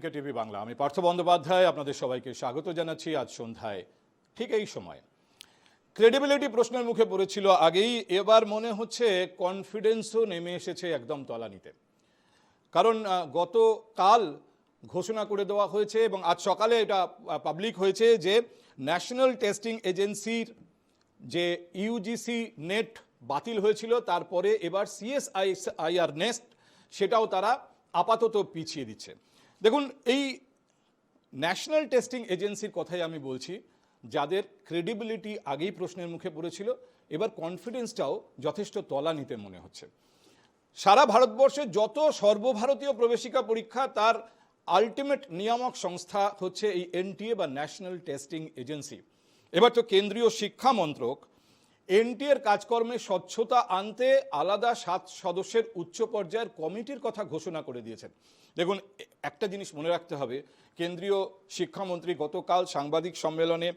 TV Bangla, আমি পার্থ বন্দ্যোপাধ্যায় আপনাদের সবাইকে স্বাগত জানাচ্ছি। আজ সন্ধ্যায় ঠিক এই সময় ক্রেডিবিলিটি প্রশ্নের মুখে পড়েছিল আগেই, এবার মনে হচ্ছে কনফিডেন্সও নেমে এসেছে একদম তলানিতে। কারণ গতকাল ঘোষণা করে দেওয়া হয়েছে এবং আজ সকালে এটা পাবলিক হয়েছে যে ন্যাশনাল টেস্টিং এজেন্সির যে ইউজিসি নেট বাতিল হয়েছিল, তারপরে এবার সিএসআইআর নেক্সট সেটাও তারা আপাতত পিছিয়ে দিচ্ছে। দেখুন, এই ন্যাশনাল টেস্টিং এজেন্সির কথাই আমি বলছি, যাদের ক্রেডিবিলিটি আগেই প্রশ্নের মুখে পড়েছিল, এবার কনফিডেন্সটাও যথেষ্ট তলানিতে মনে হচ্ছে। সারা ভারতবর্ষে যত সর্বভারতীয় প্রবেশিকা পরীক্ষা, তার আলটিমেট নিয়ামক সংস্থা হচ্ছে এই এনটিএ বা ন্যাশনাল টেস্টিং এজেন্সি। এবার তো কেন্দ্রীয় শিক্ষা মন্ত্রক এনটিএর কাজকর্মে স্বচ্ছতা আনতে আলাদা 7 সদস্যের উচ্চ পর্যায়ের কমিটির কথা ঘোষণা করে দিয়েছেন। দেখুন, একটা জিনিস মনে রাখতে হবে, কেন্দ্রীয় শিক্ষামন্ত্রী গতকাল সাংবাদিক সম্মেলনে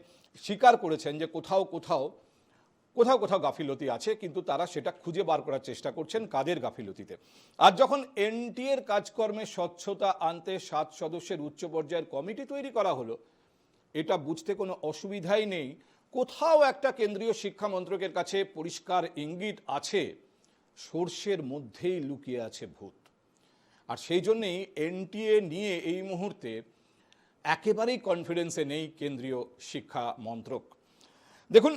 স্বীকার করেছেন যে কোথাও কোথাও গাফিলতি আছে, কিন্তু তারা সেটা খুঁজে বার করার চেষ্টা করছেন কাদের গাফিলতিতে। আর যখন এনটিএর কাজকর্মে স্বচ্ছতা আনতে 7 সদস্যের উচ্চ পর্যায়ের কমিটি তৈরি করা হলো, এটা বুঝতে কোনো অসুবিধাই নেই। কোথাও একটা কেন্দ্রীয় শিক্ষা মন্ত্রকের কাছে পরিষ্কার ইঙ্গিত আছে, সর্ষের মধ্যেই লুকিয়ে আছে ভূত। আর সেই জন্যেই এনটিএ নিয়ে এই মুহূর্তে একেবারেই কনফিডেন্সে নেই কেন্দ্রীয় শিক্ষা মন্ত্রক। দেখুন,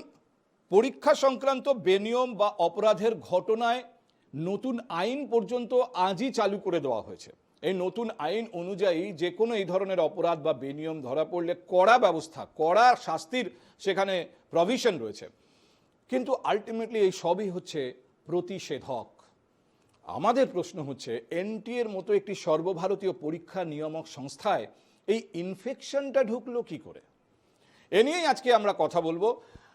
পরীক্ষা সংক্রান্ত বেনিয়ম বা অপরাধের ঘটনায় নতুন আইন পর্যন্ত আজই চালু করে দেওয়া হয়েছে। এই নতুন আইন অনুযায়ী যে কোনো এই ধরনের অপরাধ বা বেনিয়ম ধরা পড়লে কড়া ব্যবস্থা, কড়া শাস্তির সেখানে প্রভিশন রয়েছে। কিন্তু আলটিমেটলি এই সবই হচ্ছে প্রতিষেধক। আমাদের প্রশ্ন হচ্ছে, এনটিএর মতো একটি সর্বভারতীয় পরীক্ষা নিয়ামক সংস্থায় এই ইনফেকশনটা ঢুকলো কি করে? এ নিয়েই আজকে আমরা কথা বলবো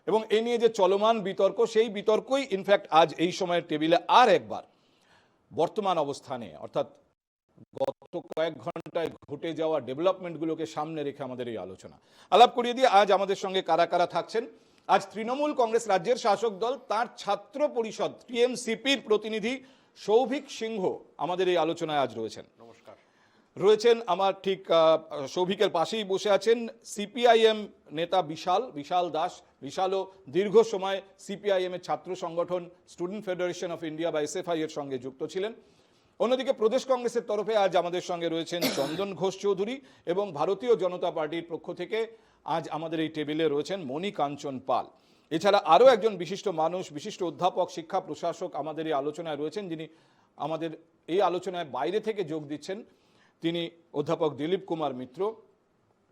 এবং এ নিয়ে যে চলমান বিতর্ক, সেই বিতর্কই ইনফ্যাক্ট আজ এই সময়ের টেবিলে আর একবার বর্তমান অবস্থানে, অর্থাৎ গত কয়েক ঘন্টায় ঘটে যাওয়া ডেভেলপমেন্টগুলোকে সামনে রেখে আমাদের এই আলোচনা আলাপ করিয়ে দিয়ে আজ আমাদের সঙ্গে কারা কারা থাকছেন। আজ তৃণমূল কংগ্রেস রাজ্যের শাসক দল, তার ছাত্র পরিষদ টিএমসিপির প্রতিনিধি সৌভিক সিংহ আমাদের এই আলোচনায় আজ রয়েছেন। নমস্কার। রয়েছেন আমার ঠিক সৌভিকের পাশেই বসে আছেন সিপিআইএম নেতা বিশাল দাস। বিশালও দীর্ঘ সময় সিপিআইএম এর ছাত্র সংগঠন স্টুডেন্ট ফেডারেশন অফ ইন্ডিয়া বা এসএফআই এর সঙ্গে যুক্ত ছিলেন। অন্যদিকে প্রদেশ কংগ্রেসের তরফে আজ আমাদের সঙ্গে রয়েছেন চন্দন ঘোষ চৌধুরী এবং ভারতীয় জনতা পার্টির পক্ষ থেকে আজ আমাদের এই টেবিলে রয়েছেন মণি কাঞ্চন পাল। এছাড়া আরও একজন বিশিষ্ট মানুষ, বিশিষ্ট অধ্যাপক, শিক্ষা প্রশাসক আমাদের এই আলোচনায় রয়েছেন, যিনি আমাদের এই আলোচনায় বাইরে থেকে যোগ দিচ্ছেন। তিনি অধ্যাপক দিলীপ কুমার মিত্র।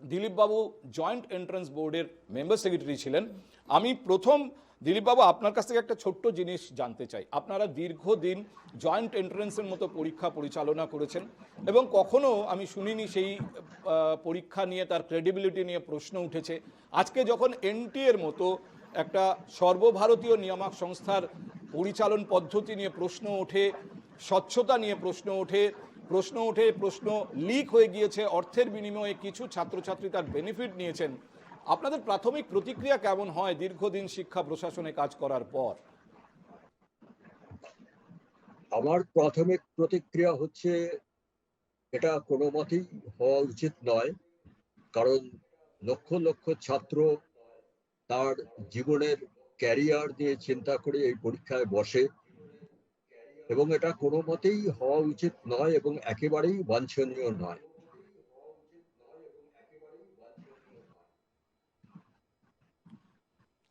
দিলীপবাবু জয়েন্ট এন্ট্রান্স বোর্ডের মেম্বার সেক্রেটারি ছিলেন। আমি প্রথম দিলীপবাবু আপনার কাছ থেকে একটা ছোট্ট জিনিস জানতে চাই। আপনারা দীর্ঘদিন জয়েন্ট এন্ট্রান্সের মতো পরীক্ষা পরিচালনা করেছেন এবং কখনো আমি শুনিনি সেই পরীক্ষা নিয়ে, তার ক্রেডিবিলিটি নিয়ে প্রশ্ন উঠেছে। আজকে যখন এনটিএর মতো একটা সর্বভারতীয় নিয়ামক সংস্থার পরিচালন পদ্ধতি নিয়ে প্রশ্ন ওঠে, স্বচ্ছতা নিয়ে প্রশ্ন লিক হয়ে গিয়েছে, অর্থের বিনিময়ে কিছু ছাত্রছাত্রী তার বেনিফিট নিয়েছেন, আপনাদের প্রাথমিক প্রতিক্রিয়া কেমন হয় দীর্ঘদিন শিক্ষা প্রশাসনে কাজ করার পর? আমার প্রাথমিক প্রতিক্রিয়া হচ্ছে, এটা কোনো মতেই হওয়া উচিত নয়। কারণ লক্ষ লক্ষ ছাত্র তার জীবনের ক্যারিয়ার নিয়ে চিন্তা করে এই পরীক্ষায় বসে এবং এটা কোনো মতেই হওয়া উচিত নয় এবং একেবারেই বাঞ্ছনীয় নয়।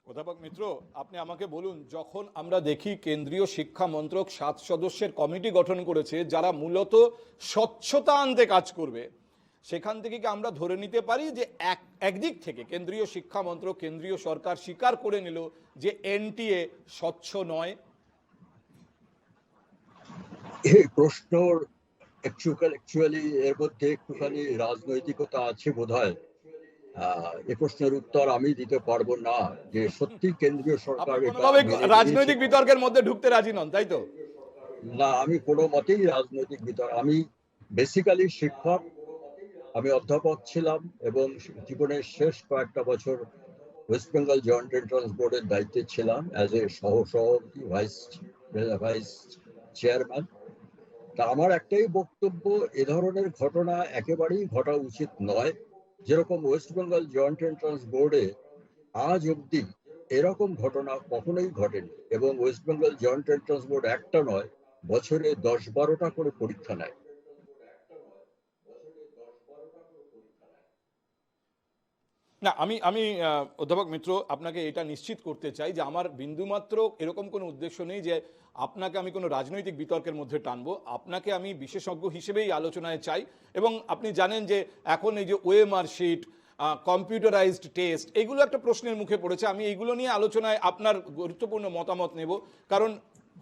অধ্যাপক মিত্র, আপনি আমাকে বলুন, যখন আমরা দেখি কেন্দ্রীয় শিক্ষা মন্ত্রক 7 সদস্যের কমিটি গঠন করেছে যারা মূলত স্বচ্ছতা আনতে কাজ করবে, সেখান থেকে কি আমরা ধরে নিতে পারি যে একদিক থেকে কেন্দ্রীয় শিক্ষা মন্ত্রক, কেন্দ্রীয় সরকার স্বীকার করে নিল যে এনটিএ স্বচ্ছ নয়? এই প্রশ্নর অ্যাকচুয়ালি এর মধ্যে একটুখানি রাজনৈতিকতা আছে বোধহয়। এই প্রশ্নের উত্তর আমি দিতে পারবো না যে সত্যি কেন্দ্রীয় সরকার রাজনৈতিক বিতর্কের মধ্যে ঢুকতে রাজি নন, তাই তো? না, আমি কোনো মতেই রাজনৈতিক বিতর্ক, আমি বেসিক্যালি শিক্ষক, আমি অধ্যাপক ছিলাম এবং জীবনের শেষ কয়েকটা বছর ওয়েস্ট বেঙ্গল জয়েন্ট এন্ট্রান্স বোর্ডের দায়িত্বে ছিলাম অ্যাজ এ সভাপতি, ভাইস চেয়ারম্যান। তা আমার একটাই বক্তব্য, এ ধরনের ঘটনা একেবারেই ঘটা উচিত নয়। যেরকম ওয়েস্ট বেঙ্গল জয়েন্ট এন্ট্রান্স বোর্ডে আজ অব্দি এরকম ঘটনা কখনোই ঘটেনি, এবং West Bengal joint entrance board একটা নয়, বছরে 10-12টা করে পরীক্ষা নেয়। না, আমি আমি অধ্যাপক মিত্র আপনাকে এটা নিশ্চিত করতে চাই যে আমার বিন্দুমাত্র এরকম কোনো উদ্দেশ্য নেই যে আপনাকে আমি কোনো রাজনৈতিক বিতর্কের মধ্যে টানবো। আপনাকে আমি বিশেষজ্ঞ হিসেবেই আলোচনায় চাই। এবং আপনি জানেন যে এখন এই যে ওএমআর শিট, কম্পিউটারাইজড টেস্ট, এগুলো একটা প্রশ্নের মুখে পড়েছে। আমি এইগুলো নিয়ে আলোচনায় আপনার গুরুত্বপূর্ণ মতামত নেব। কারণ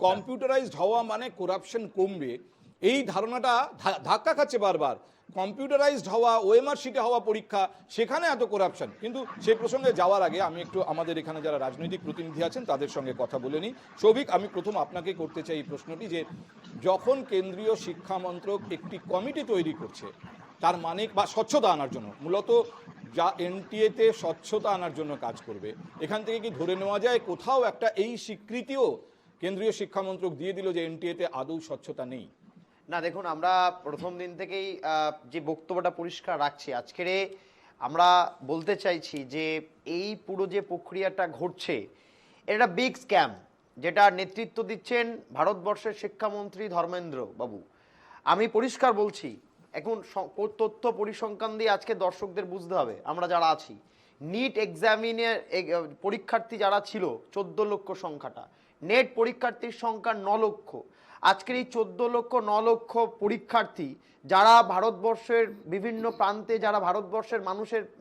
কম্পিউটারাইজড হওয়া মানে করাপশন কমবে, এই ধারণাটা ধাক্কা খাচ্ছে বারবার। কম্পিউটারাইজড হওয়া, ওএমআর শিটে হওয়া পরীক্ষা, সেখানে এত করাপশন। কিন্তু সেই প্রসঙ্গে যাওয়ার আগে আমি একটু আমাদের এখানে যারা রাজনৈতিক প্রতিনিধি আছেন তাদের সঙ্গে কথা বলে নিই। সৌভিক, আমি প্রথম আপনাকে করতে চাই এই প্রশ্নটি যে যখন কেন্দ্রীয় শিক্ষা মন্ত্রক একটি কমিটি তৈরি করছে, তার মানে বা স্বচ্ছতা আনার জন্য, মূলত যা এনটিএতে স্বচ্ছতা আনার জন্য কাজ করবে, এখান থেকে কি ধরে নেওয়া যায় কোথাও একটা এই স্বীকৃতিও কেন্দ্রীয় শিক্ষা মন্ত্রক দিয়ে দিল যে এনটিএতে আদৌ স্বচ্ছতা নেই? না, দেখুন, আমরা প্রথম দিন থেকেই যে বক্তব্যটা পরিষ্কার রাখছি, আজকের আমরা বলতে চাইছি যে এই পুরো যে প্রক্রিয়াটা ঘটছে, এটা বিগ স্ক্যাম, যেটা নেতৃত্ব দিচ্ছেন ভারতবর্ষের শিক্ষামন্ত্রী ধর্মেন্দ্র বাবু। আমি পরিষ্কার বলছি, এখন তথ্য পরিসংখ্যান দিয়ে আজকে দর্শকদের বুঝতে হবে আমরা যারা আছি। নিট এক্সামিনের পরীক্ষার্থী যারা ছিল 14 লক্ষ সংখ্যাটা, নেট পরীক্ষার্থীর সংখ্যা 9 লক্ষ। আজকের এই 14 লক্ষ 9 লক্ষ পরীক্ষার্থী যারা ভারতবর্ষের বিভিন্ন প্রান্তে, যারা ভারতবর্ষের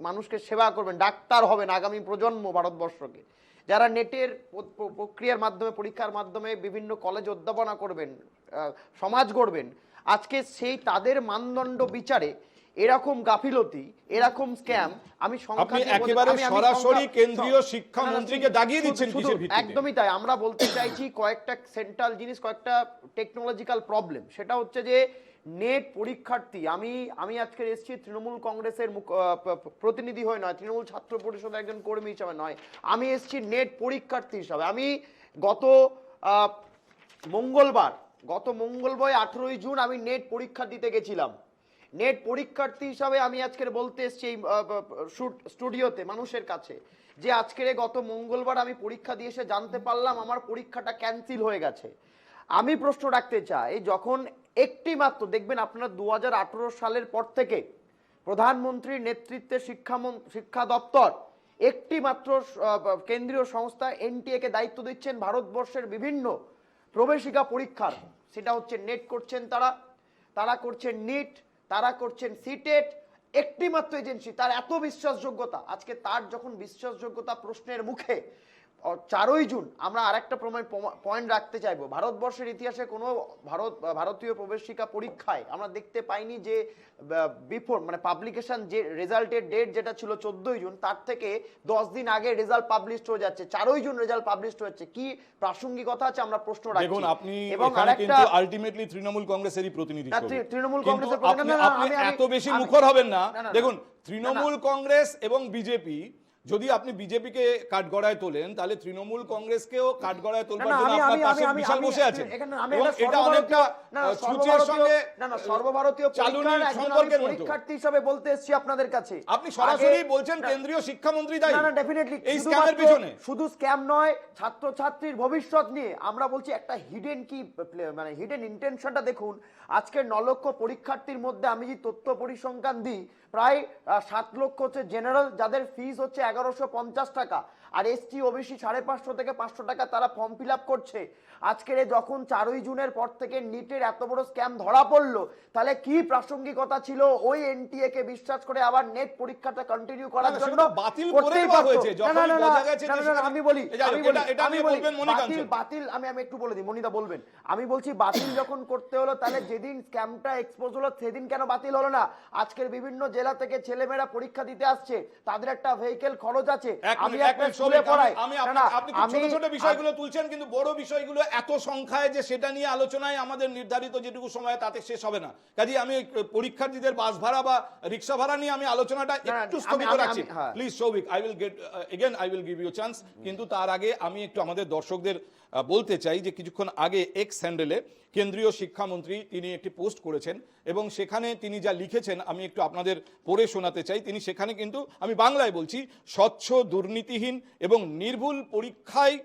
মানুষকে সেবা করবেন, ডাক্তার হবেন আগামী প্রজন্ম ভারতবর্ষকে, যারা নেটের প্রক্রিয়ার মাধ্যমে, পরীক্ষার মাধ্যমে বিভিন্ন কলেজ অধ্যাপনা করবেন, সমাজ গড়বেন, আজকে সেই তাদের মানদণ্ড বিচারে এরকম গাফিলতি, এরকম স্ক্যাম, আমি আপনি একেবারে সরাসরি কেন্দ্রীয় শিক্ষা মন্ত্রীকে দাগিয়ে দিচ্ছেন কিসের ভিত্তিতে? একদমই তাই। আমরা বলতে চাইছি কয়েকটা সেন্ট্রাল জিনিস, কয়েকটা টেকনোলজিক্যাল প্রবলেম। সেটা হচ্ছে যে নেট পরীক্ষার্থী, আমি আজকে এসেছি তৃণমূল কংগ্রেসের প্রতিনিধি হয়ে নয়, তৃণমূল ছাত্র পরিষদের একজন কর্মী হিসাবে নয়, আমি এসেছি নেট পরীক্ষার্থী হিসাবে। আমি গত মঙ্গলবার 18ই জুন আমি নেট পরীক্ষা দিতে গেছিলাম। নেট পরীক্ষার্থী হিসাবে আমি আজকের বলতে এসেছি এই স্টুডিওতে মানুষের কাছে যে আজকের গত মঙ্গলবার আমি পরীক্ষা দিয়ে এসে জানতে পারলাম আমার পরীক্ষাটা ক্যান্সেল হয়ে গেছে। আমি প্রশ্ন রাখতে চাই, যখন একটি মাত্র, দেখবেন আপনারা 2018 সালের পর থেকে প্রধানমন্ত্রীর নেতৃত্বে শিক্ষা দপ্তর একটি মাত্র কেন্দ্রীয় সংস্থা এনটিএ কে দায়িত্ব দিচ্ছেন ভারতবর্ষের বিভিন্ন প্রবেশিকা পরীক্ষার। সেটা হচ্ছে নেট করছেন তারা করছেন নিট, তারা করছেন সিটেট। একটি মাত্র এজেন্সি, তার এত বিশ্বাসযোগ্যতা, আজকে তার যখন বিশ্বাসযোগ্যতা প্রশ্নের মুখে, 4ই জুন আমরা আরেকটা পয়েন্ট রাখতে চাইবো, ভারতবর্ষের ইতিহাসে কোনো ভারতীয় প্রবেশিকা পরীক্ষায় আমরা দেখতে পাইনি যে বিফোর মানে পাবলিকেশন, যে রেজাল্টের ডেট যেটা ছিল 14ই জুন, তার থেকে 10 দিন আগে রেজাল্ট পাবলিশড হয়ে যাচ্ছে, 4ই জুন রেজাল্ট পাবলিশড হচ্ছে। কি প্রাসঙ্গিকতা আছে আমরা প্রশ্ন রাখছি। দেখুন, আপনি এখানে কিন্তু আলটিমেটলি তৃণমূল কংগ্রেসেরই প্রতিনিধি, তৃণমূল কংগ্রেসের আপনি এত বেশি মুখর হবেন না। দেখুন, তৃণমূল কংগ্রেস এবং বিজেপি, যদি আপনি বিজেপিকে কাঠগড়ায় তোলেন তাহলে তৃণমূল কংগ্রেসকেও কাঠগড়ায় তোলবার জন্য আপনার পাশে বিশাল বসে আছে। এবং এটা অনেকটা সূচের সঙ্গে সর্বভারতীয় পরীক্ষার্থী হিসেবে বলতে এসেছি আপনাদের কাছে। আপনি সরাসরি বলছেন কেন্দ্রীয় শিক্ষামন্ত্রী দায়ী। না, ডেফিনেটলি এই স্ক্যামের পিছনে শুধু স্ক্যাম নয়, ছাত্রছাত্রীর ভবিষ্যৎ নিয়ে আমরা বলছি একটা হিডেন কি মানে হিডেন ইন্টেনশনটা দেখুন। আজকের 9 লক্ষ পরীক্ষার্থীর মধ্যে আমি যে তথ্য পরিসংখ্যান দিই, প্রায় 7 লক্ষ হচ্ছে জেনারেল, যাদের ফিস হচ্ছে 1150 টাকা, আর এসটি ওবিসি 550 থেকে 500 টাকা তারা ফর্ম ফিল আপ করছে। আজকের যখন 4ই জুনের পর থেকে নিটের এত বড় স্ক্যাম ধরা পড়লো, তাহলে কি প্রাসঙ্গিকতা ছিল ওই এনটিএ কে বিশ্বাস করে আবার নেট পরীক্ষাটা কন্টিনিউ করার জন্য? বাতিল করে দেওয়া হয়েছে যখন বোঝা গেছে যে আমি বলি এটা নিয়ে বলবেন মনিকাঞ্চন। বাতিল আমি একটু বলে দিই, মনিদা বলবেন। আমি বলছি বাতিল যখন করতে হলো, তাহলে যেদিন স্ক্যামটা এক্সপোজ হলো সেদিন কেন বাতিল হলো না? আজকের বিভিন্ন জেলা থেকে ছেলেমেয়েরা পরীক্ষা দিতে আসছে, তাদের একটা ভেহিকেল খরচ আছে। আমি একটা স্কুলে পড়ায়। আমি না, না, আপনি খুব ছোট আমি- ছোট বিষয়গুলো তুলছেন, কিন্তু বড় বিষয়গুলো এত সংখ্যায় যে সেটা নিয়ে আলোচনায় আমাদের নির্ধারিত যেটুকু সময় তাতে শেষ হবে না। কাজে আমি পরীক্ষার্থীদের বাস ভাড়া বা রিক্সা ভাড়া নিয়ে আমি আলোচনাটা না, একটু আমি- স্থগিত আমি- রাখছি। হ্যাঁ। Please Souvik, I will get again I will give you chance, কিন্তু তার আগে আমি একটু আমাদের দর্শকদের বলতে চাই যে কিছুক্ষণ আগে এক্স হ্যান্ডেলে কেন্দ্রীয় শিক্ষামন্ত্রী তিনি একটি পোস্ট করেছেন এবং সেখানে তিনি যা লিখেছেন আমি একটু আপনাদের পড়ে শোনাতে চাই। তিনি সেখানে কিন্তু, আমি বাংলায় বলছি, স্বচ্ছ, দুর্নীতিহীন এবং নির্ভুল পরীক্ষায়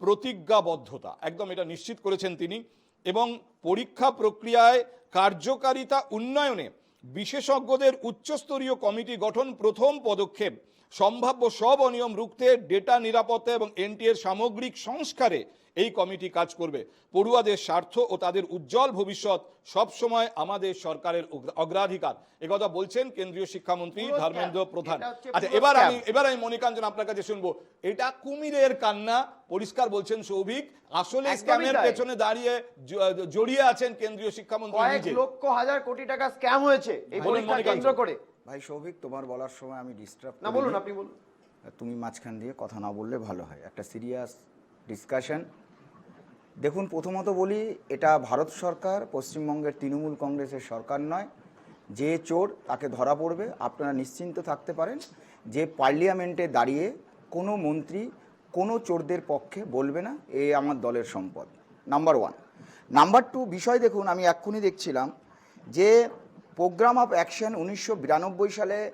প্রতিজ্ঞাবদ্ধতা একদম এটা নিশ্চিত করেছেন তিনি। এবং পরীক্ষা প্রক্রিয়ায় কার্যকারিতা উন্নয়নে বিশেষজ্ঞদের উচ্চস্তরীয় কমিটি গঠন প্রথম পদক্ষেপ। সম্ভাব্য সব অনিয়ম রুখতে ডেটা নিরাপত্তা এবং এনটিএর সামগ্রিক সংস্কারে এই কমিটি কাজ করবে। পড়ুয়াদের স্বার্থ ও তাদের উজ্জ্বল ভবিষ্যৎ সবসময় আমাদের সরকারের অগ্রাধিকার। একথা বলছেন কেন্দ্রীয় শিক্ষামন্ত্রী পুরো ধর্মেন্দ্র scam। প্রধান। এটা হচ্ছে আচ্ছা, পুরো এবার আমি মনিকাঞ্চন আপনার কাছে শুনবো, এটা কুমিরের কান্না পরিষ্কার বলছেন সৌভিক, আসলে একদমই স্ক্যামের তাই। পেছনে দাঁড়িয়ে জড়িয়ে আছেন কেন্দ্রীয় শিক্ষামন্ত্রী কয়েক নিজে। লক্ষ হাজার কোটি টাকা স্ক্যাম হয়েছে এই বলুন, পরীক্ষা মনিকাঞ্চন। কেন্দ্র করে। ভাই সৌভিক, তোমার বলার সময় আমি ডিস্টার্ব না, বলুন, আপনি বলুন। তুমি মাঝখান দিয়ে কথা না বললে ভালো হয়, একটা সিরিয়াস ডিসকাশন। দেখুন, প্রথমত বলি, এটা ভারত সরকার, পশ্চিমবঙ্গের তৃণমূল কংগ্রেসের সরকার নয়। যে চোর তাকে ধরা পড়বে, আপনারা নিশ্চিন্ত থাকতে পারেন যে পার্লামেন্টে দাঁড়িয়ে কোনো মন্ত্রী কোনো চোরদের পক্ষে বলবে না এ আমার দলের সম্পদ। Number one. নাম্বার টু, বিষয় দেখুন, আমি এক্ষুনি দেখছিলাম যে প্রোগ্রাম অফ অ্যাকশন 1992 সালে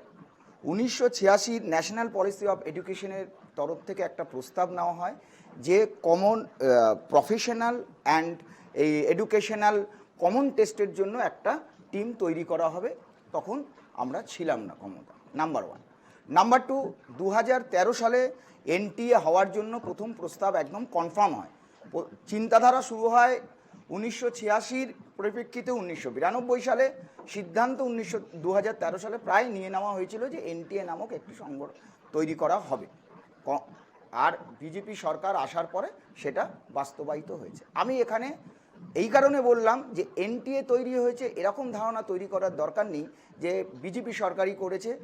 1986 ন্যাশনাল পলিসি অফ এডুকেশনের তরফ থেকে একটা প্রস্তাব নেওয়া হয় যে কমন প্রফেশনাল অ্যান্ড এই এডুকেশনাল কমন টেস্টের জন্য একটা টিম তৈরি করা হবে। তখন আমরা ছিলাম না ক্ষমতা, নাম্বার ওয়ান। নাম্বার টু, 2013 সালে এনটিএ হওয়ার জন্য প্রথম প্রস্তাব একদম কনফার্ম হয়। চিন্তাধারা শুরু হয় 1986-র পরিপ্রেক্ষিতে 1992 সালে সিদ্ধান্ত 2013 সালে প্রায় নিয়ে নেওয়া হয়েছিল যে এনটিএ নামক একটি সংগঠন তৈরি করা হবে। আর বিজেপি সরকার আসার পরে সেটা বাস্তবায়িত হয়েছে। আমি এখানে এই কারণে বললাম যে এনটিএ তৈরি হয়েছে এরকম ধারণা তৈরি করার দরকার নেই যে বিজেপি সরকারই করেছে,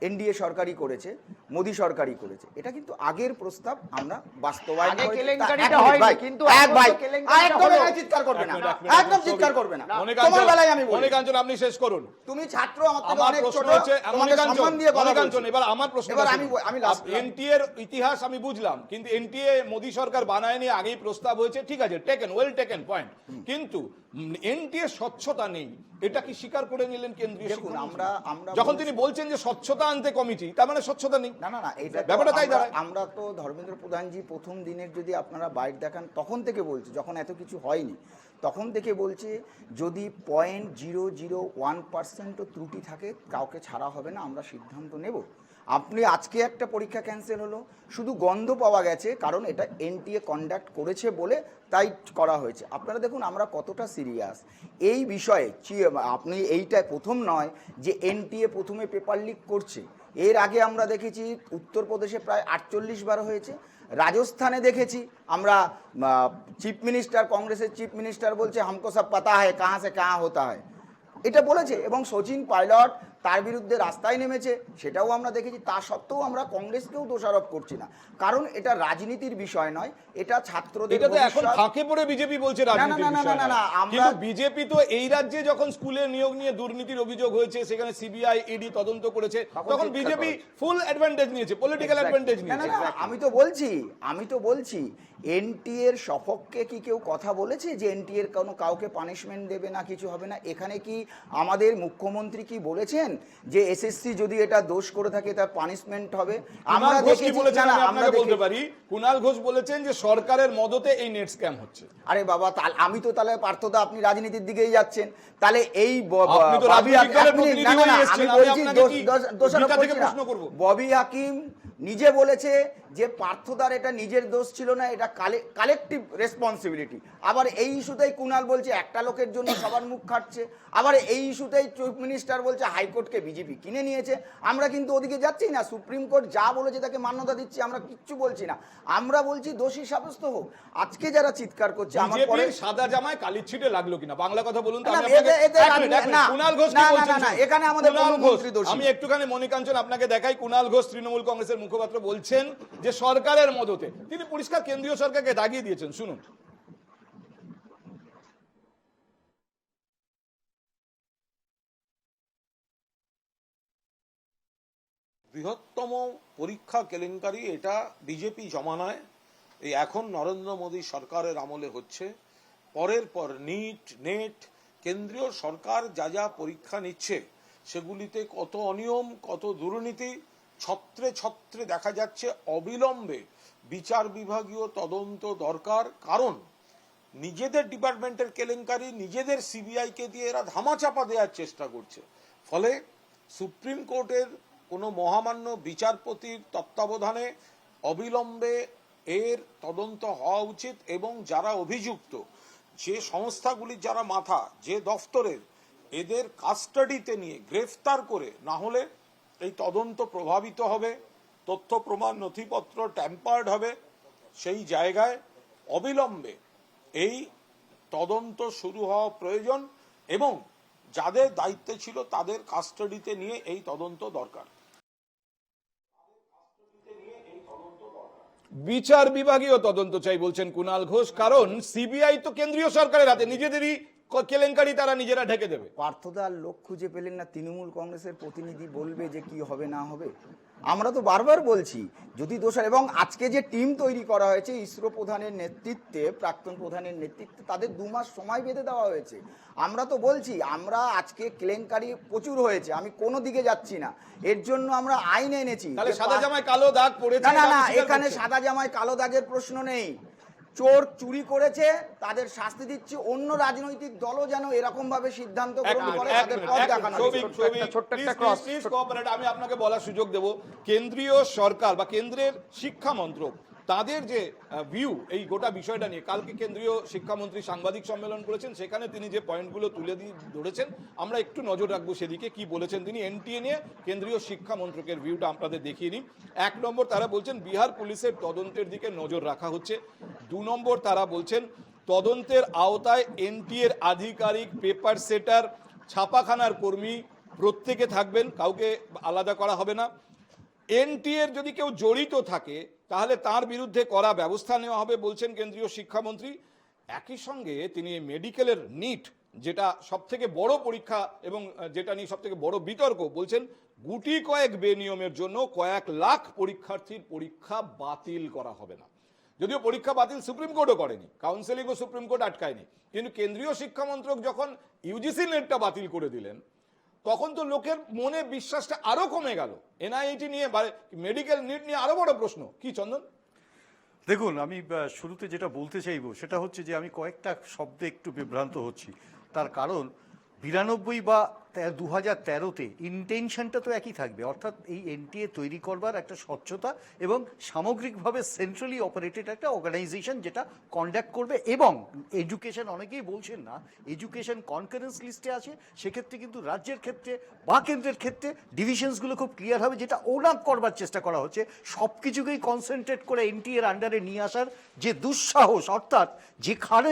এনডিএ সরকারই করেছে, মোদি সরকারই করেছে। এটা কিন্তু আগের প্রস্তাব, আমরা বাস্তবায়ন আগে করেছি। কেলেঙ্কারিটা এক মিনিট হয়নি, ভাই, কিন্তু এক এখন ভাই, তো কেলেঙ্কারিটা একদম হলো। এখানে চিৎকার করবে না, এক মিনিট, একদম চিৎকার করবে না। তোমার বেলায় আমি বলি, মনিকাঞ্চন আপনি শেষ করুন। তুমি ছাত্র, আমার থেকে আমার অনেক প্রশ্ন ছোট, হচ্ছে, তোমাকে সম্মান দিয়ে কথা মনিকাঞ্চন, বলছি। এবার আমার প্রশ্ন, এবার আমি last এনটিএ এর ইতিহাস আমি বুঝলাম, কিন্তু এনটিএ মোদি সরকার বানায়নি, আগেই প্রস্তাব হয়েছে, ঠিক আছে, টেকেন, ওয়েল টেকেন পয়েন্ট, কিন্তু এনটিএ স্বচ্ছতা নেই, এটা কি স্বীকার করে নিলেন কেন্দ্রীয় দেখুন, শিক্ষামন্ত্রী? আমরা যখন তিনি বলছেন যে স্বচ্ছতা আনতে কমিটি, তার মানে স্বচ্ছতা নেই। না না না, এটা তো ব্যাপারটা তাই দাঁড়ায়। আমরা তো ধর্মেন্দ্র প্রধানজি প্রথম দিনের যদি আপনারা বাইট দেখান তখন থেকে বলছি, যখন এত কিছু হয়নি তখন থেকে বলছে যদি 0.001% ত্রুটি থাকে কাউকে ছাড়া হবে না, আমরা সিদ্ধান্ত নেব। আপনি আজকে একটা পরীক্ষা ক্যান্সেল হলো, শুধু গন্ধ পাওয়া গেছে, কারণ এটা এনটিএ কন্ডাক্ট করেছে বলে তাই করা হয়েছে। আপনারা দেখুন আমরা কতটা সিরিয়াস এই বিষয়ে। আপনি এইটা প্রথম নয় যে এনটিএ প্রথমে পেপার লিক করছে, এর আগে আমরা দেখেছি উত্তরপ্রদেশে প্রায় 48 বার হয়েছে, রাজস্থানে দেখেছি আমরা চিফ মিনিস্টার, কংগ্রেসের চিফ মিনিস্টার বলছে হামকো সব পাতা হয় কাহা সে কাহা হতা হয়, এটা বলেছে, এবং সচিন পাইলট তার বিরুদ্ধে রাস্তায় নেমেছে, সেটাও আমরা দেখেছি। তা সত্ত্বেও আমরা কংগ্রেসকেও দোষারোপ করছি না, কারণ এটা রাজনীতির বিষয় নয়, এটা ছাত্রদের এটা তো এখন ভবিষ্যৎ। ফাঁকে পড়ে বিজেপি বলছে রাজনীতির বিষয় না, না, আমরা- কিন্তু বিজেপি তো এই রাজ্যে যখন স্কুলে নিয়োগ নিয়ে দুর্নীতির অভিযোগ হয়েছে, সেখানে সিবিআই ইডি তদন্ত করেছে, তখন চিৎকার বিজেপি করা। ফুল অ্যাডভান্টেজ নিয়েছে, পলিটিক্যাল অ্যাডভান্টেজ না না নিয়েছে। না, আমি তো বলছি এনটিএ এর সপক্ষে কি কেউ কথা বলেছে যে এনটিএ এর কাউকে পানিশমেন্ট দেবে না, কিছু হবে না? এখানে কি আমাদের মুখ্যমন্ত্রী কি বলেছেন যে এসএসসি যদি এটা দোষ করে থাকে তার পানিশমেন্ট হবে? কুণাল ঘোষ কি বলেছেন আমি আমরা আপনাকে বলতে পারি, কুণাল ঘোষ বলেছেন যে সরকারের মদতে এই নেট স্ক্যাম হচ্ছে। আরে বাবা, আমি তো তাহলে পার্থদা আপনি রাজনীতির দিকেই যাচ্ছেন, তাহলে এই আপনি তো রাজনৈতিক দলের প্রতিনিধি হয়ে এসেছেন, আমি আপনাকে কি ভিটা থেকে প্রশ্ন করব? ববি হাকিম নিজে বলেছে যে পার্থদার এটা নিজের দোষ ছিল না, এটা কালেকটিভ রেসপন্সিবিলিটি। আবার এই ইস্যুতেই কুণাল বলছে একটা লোকের জন্য সবার মুখ খাটছে, আবার এই ইস্যুতেই চিফ মিনিস্টার বলছে হাইকোর্টকে বিজেপি কিনে নিয়েছে। আমরা কিন্তু ওদিকে যাচ্ছি না, সুপ্রিম কোর্ট যা বলেছে তাকে মান্যতা দিচ্ছি, আমরা কিচ্ছু বলছি না, আমরা বলছি দোষী সাব্যস্ত হোক। আজকে যারা চিৎকার করছে আমার পরে বিজেপির সাদা জামায় কালির ছিটে লাগলো কিনা, বাংলা কথা বলুন তো। না, আমি আপনাকে এতে এক মিনিট, কুণাল ঘোষ কি না, না, বলছেন? না, এখানে আমাদের কুণাল কোনো ঘোষ, মন্ত্রী দোষী। আমি একটুখানি মনিকাঞ্চন আপনাকে দেখাই, কুণাল ঘোষ তৃণমূল কংগ্রেসের মুখপাত্র বলছেন যে সরকারের মদতে। তিনি পরিষ্কার কেন্দ্রীয় সরকারকে দাগিয়ে দিয়েছেন, শুনুন। বৃহত্তম পরীক্ষা কেলেঙ্কারি এটা বিজেপি জমানায় এই এখন নরেন্দ্র মোদী সরকারের আমলে হচ্ছে। পরের পর নিট নেট কেন্দ্রীয় সরকার যা যা পরীক্ষা নিচ্ছে সেগুলিতে কত অনিয়ম, কত দুর্নীতি ছত্রে ছত্রে দেখা যাচ্ছে। অবিলম্বে বিচার বিভাগীয় তদন্ত দরকার, কারণ নিজেদের ডিপার্টমেন্টের কেলেঙ্কারি নিজেদের সিবিআইকে দিয়ে এরা ধামাচাপা দেওয়ার চেষ্টা করছে। ফলে সুপ্রিম কোর্টের কোনো মহামান্য বিচারপতির তত্ত্বাবধানে অবিলম্বে এর তদন্ত হওয়া উচিত এবং যারা অভিযুক্ত, যে সংস্থাগুলির যারা মাথা, যে দফতরের, এদের কাস্টাডিতে নিয়ে গ্রেফতার করে, না হলে এই তদন্ত প্রভাবিত হবে, তথ্য প্রমাণ নথিপত্র ট্যাম্পার্ড হবে। সেই জায়গায় অবিলম্বে এই তদন্ত শুরু হওয়া প্রয়োজন এবং যাদের দায়িত্বে ছিল তাদের কাস্টাডিতে নিয়ে এই তদন্ত দরকার। বিচার বিভাগীয় তদন্ত চাই বলছেন কুণাল ঘোষ, কারণ সিবিআই তো কেন্দ্রীয় সরকারের হাতে, নিজেদেরই কেলেঙ্কারি তারা নিজেরা ঢেকে দেবে। পার্থদার লোক খুঁজে পেলেন না, তৃণমূল কংগ্রেসের প্রতিনিধি বলবে যে কি হবে না হবে। আমরা তো বারবার বলছি যদি দোষার, এবং আজকে যে টিম তৈরি করা হয়েছে ইসরো প্রধানের নেতৃত্বে, প্রাক্তন প্রধানের নেতৃত্বে, তাদের 2 মাস সময় বেঁধে দেওয়া হয়েছে। আমরা তো বলছি আমরা আজকে কেলেঙ্কারি প্রচুর হয়েছে, আমি কোনো দিকে যাচ্ছি না, এর জন্য আমরা আইন এনেছি। তাহলে সাদা জামায় কালো দাগ পড়েছে? না না, এখানে সাদা জামায় কালো দাগের প্রশ্ন নেই। চোর চুরি করেছে, তাদের শাস্তি দিচ্ছে। অন্য রাজনৈতিক দলও যেন এরকম ভাবে সিদ্ধান্ত গ্রহণ করে, তাদের পথ দেখানো। আমি আপনাকে বলার সুযোগ দেব, কেন্দ্রীয় সরকার বা কেন্দ্রের শিক্ষা মন্ত্রক তাদের যে ভিউ এই গোটা বিষয়টা নিয়ে, কালকে কেন্দ্রীয় শিক্ষামন্ত্রী সাংবাদিক সম্মেলন করেছেন, সেখানে তিনি যে পয়েন্টগুলো তুলে ধরেছেন আমরা একটু নজর রাখবো সেদিকে। কি বলেছেন তিনি এনটিএ নিয়ে, কেন্দ্রীয় শিক্ষা মন্ত্রকের ভিউটা আপনাদের দেখিয়ে নিই। 1 নম্বর তারা বলছেন বিহার পুলিশের তদন্তের দিকে নজর রাখা হচ্ছে। 2 নম্বর তারা বলছেন তদন্তের আওতায় এনটিএর আধিকারিক, পেপার সেটার, ছাপাখানার কর্মী প্রত্যেকে থাকবেন, কাউকে আলাদা করা হবে না। এনটিএর যদি কেউ জড়িত থাকে তাহলে তার বিরুদ্ধে কড়া ব্যবস্থা নেওয়া হবে বলছেন কেন্দ্রীয় শিক্ষামন্ত্রী। একই সঙ্গে তিনি মেডিকেলের নিট, যেটা সবথেকে বড় পরীক্ষা এবং যেটা নিয়ে সবথেকে বড় বিতর্ক, বলছেন গুটি কয়েক বেনিয়মের জন্য কয়েক লাখ পরীক্ষার্থীর পরীক্ষা বাতিল করা হবে না। যদিও পরীক্ষা বাতিল সুপ্রিম কোর্টও করেনি, কাউন্সিলিংও সুপ্রিম কোর্ট আটকায়নি, কিন্তু কেন্দ্রীয় শিক্ষামন্ত্রক যখন ইউজিসি নেটটা বাতিল করে দিলেন তখন তো লোকের মনে বিশ্বাসটা আরো কমে গেল। এনআইটি নিয়ে, মেডিকেল নিট নিয়ে আরো বড় প্রশ্ন। কি চন্দন? দেখুন, আমি শুরুতে যেটা বলতে চাইবো সেটা হচ্ছে যে আমি কয়েকটা শব্দে একটু বিভ্রান্ত হচ্ছি। তার কারণ 92 বা 2013-তে ইন্টেনশনটা তো একই থাকবে, অর্থাৎ এই এনটিএ তৈরি করবার একটা স্বচ্ছতা এবং সামগ্রিকভাবে সেন্ট্রালি অপারেটেড একটা অর্গানাইজেশন যেটা কন্ডাক্ট করবে। এবং এডুকেশন, অনেকেই বলছেন না এডুকেশন কনকারেন্স লিস্টে আছে, সেক্ষেত্রে কিন্তু রাজ্যের ক্ষেত্রে বা কেন্দ্রের ক্ষেত্রে ডিভিশনসগুলো খুব ক্লিয়ার হবে, যেটা ওনাপ করবার চেষ্টা করা হচ্ছে। সব কিছুকেই কনসেন্ট্রেট করে এনটিএর আন্ডারে নিয়ে আসার যে দুঃসাহস, অর্থাৎ যেখানে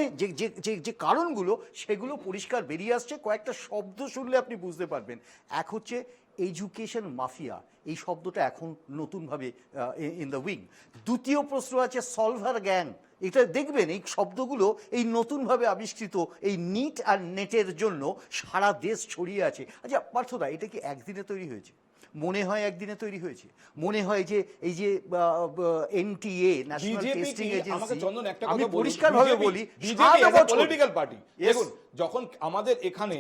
যে কারণগুলো সেগুলো পরিষ্কার বেরিয়ে আসছে। কয়েকটা শব্দ শুনলে আপনি বুঝতে পারবেন। এক হচ্ছে এডুকেশন মাফিয়া, এই শব্দটা এখন নতুনভাবে ইন দ্য উইং। দ্বিতীয় প্রশ্ন আছে সলভার গ্যাং, এটা দেখবেন এই শব্দগুলো এই নতুনভাবে আবিষ্কৃত এই নিট আর নেটের জন্য সারা দেশ ছড়িয়ে আছে। আচ্ছা পার্থদা, এটা কি একদিনে তৈরি হয়েছে? মনে হয় একদিনে তৈরি হয়েছে? মনে হয় যে এই যে এনটিএ, ন্যাশনাল টেস্টিং এজেন্সি, আমি পরিষ্কারভাবে বলি পলিটিক্যাল পার্টি। দেখুন, যখন আমাদের এখানে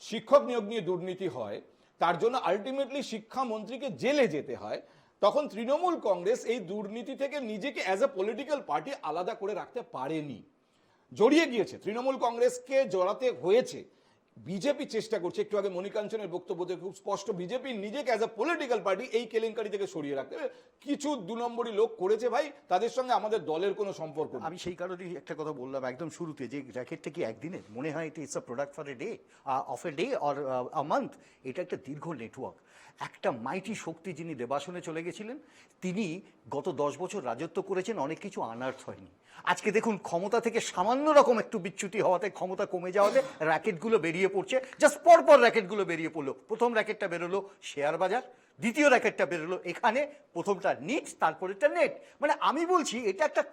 শিক্ষক নিয়োগ নিয়ে দুর্নীতি হয়, তার জন্য আলটিমেটলি শিক্ষামন্ত্রীকে জেলে যেতে হয়, তখন তৃণমূল কংগ্রেস এই দুর্নীতি থেকে নিজেকে অ্যাজ এ পলিটিক্যাল পার্টি আলাদা করে রাখতে পারেনি, জড়িয়ে গিয়েছে। তৃণমূল কংগ্রেসকে জড়াতে হয়েছে। বিজেপি চেষ্টা করছে, একটু আগে মণিকাঞ্চনের বক্তব্য থেকে খুব স্পষ্ট, বিজেপি নিজেকে অ্যাজ এ পলিটিক্যাল পার্টি এই কেলেঙ্কারি থেকে সরিয়ে রাখতে। কিছু 2 নম্বরই লোক করেছে ভাই, তাদের সঙ্গে আমাদের দলের কোনো সম্পর্ক নেই। আমি সেই কারণেই একটা কথা বললাম একদম শুরুতে, যে র্যাকেটটা কি একদিনের? মনে হয় এটা it's a product for a day, of a day or a month. এটা একটা দীর্ঘ নেটওয়ার্ক। একটা মাইটি শক্তি যিনি দেবাসনে চলে গেছিলেন, তিনি গত 10 বছর রাজত্ব করেছেন, অনেক কিছু আনার্থ হয়নি। আজকে দেখুন, ক্ষমতা থেকে সামান্য রকম একটু বিচ্যুতি হওয়াতে, ক্ষমতা কমে যাওয়াতে র্যাকেটগুলো বেরিয়ে পড়ছে। জাস্ট পরপর র্যাকেটগুলো বেরিয়ে পড়লো। প্রথম র্যাকেটটা বেরোলো শেয়ার বাজার, দ্বিতীয় র্যাকেটটা বেরোলো এখানে, প্রথমটা নিট, তারপরেটা নেট। মানে আমি বলছি এটা একটা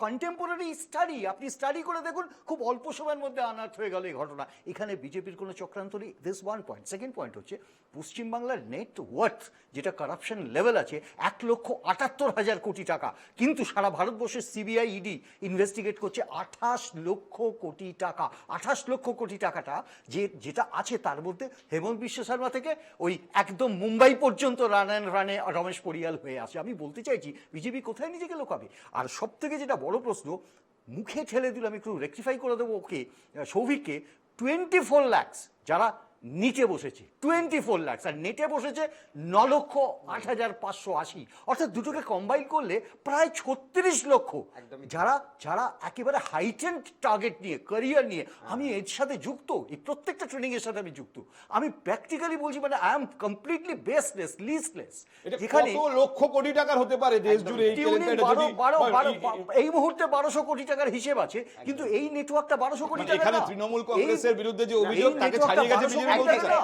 কন্টেম্পোরারি স্টাডি, আপনি স্টাডি করে দেখুন, খুব অল্প সময়ের মধ্যে আনার্ট হয়ে গেল এই ঘটনা। এখানে বিজেপির কোনো চক্রান্ত নেই, this one point. Second point হচ্ছে পশ্চিমবাংলার নেট ওয়ার্থ যেটা কারাপশন লেভেল আছে 1,78,000 কোটি টাকা, কিন্তু সারা ভারতবর্ষের সিবিআই ইডি ইনভেস্টিগেট করছে 28 লক্ষ কোটি টাকা। 28 লক্ষ কোটি টাকাটা যেটা আছে তার মধ্যে হেমন্ত বিশ্ব শর্মা থেকে ওই একদম মুম্বাই পর্যন্ত রানে রমেশ পরিয়াল হয়ে আসে। আমি বলতে চাইছি বিজেপি কোথায় নিজেকে লোকাবে? আর সব থেকে যেটা বড় প্রশ্ন, মুখে ঠেলে দিল, আমি একটু রেকটিফাই করে দেবো ওকে, সৌভিককে, 24 লাখ যারা নিচে বসেছে, 24 লাখ, আর নেটে বসেছে 9,08,580, অর্থাৎ দুটোকে কম্বাইন করলে প্রায় 36 লক্ষ। যারা যারা একেবারে হাইটেন্ড টার্গেট নিয়ে, ক্যারিয়ার নিয়ে, আমি এর সাথে যুক্ত, এই প্রত্যেকটা ট্রেনিং এর সাথে আমি যুক্ত, আমি প্র্যাকটিক্যালি বলছি, মানে আই এম কমপ্লিটলি বেসলেস, লিস্টলেস। যেখানে কত লক্ষ কোটি টাকার হতে পারে দেশ জুড়ে এই কেলেঙ্কারিটা যদি এই মুহূর্তে 1200 কোটি টাকার হিসেব আছে, কিন্তু এই নেটওয়ার্কটা 1200 কোটি টাকা এখানে না। তৃণমূল কংগ্রেসের বিরুদ্ধে যে অভিযোগ, তাকে ছাড়িয়ে গেছে বিজেপি।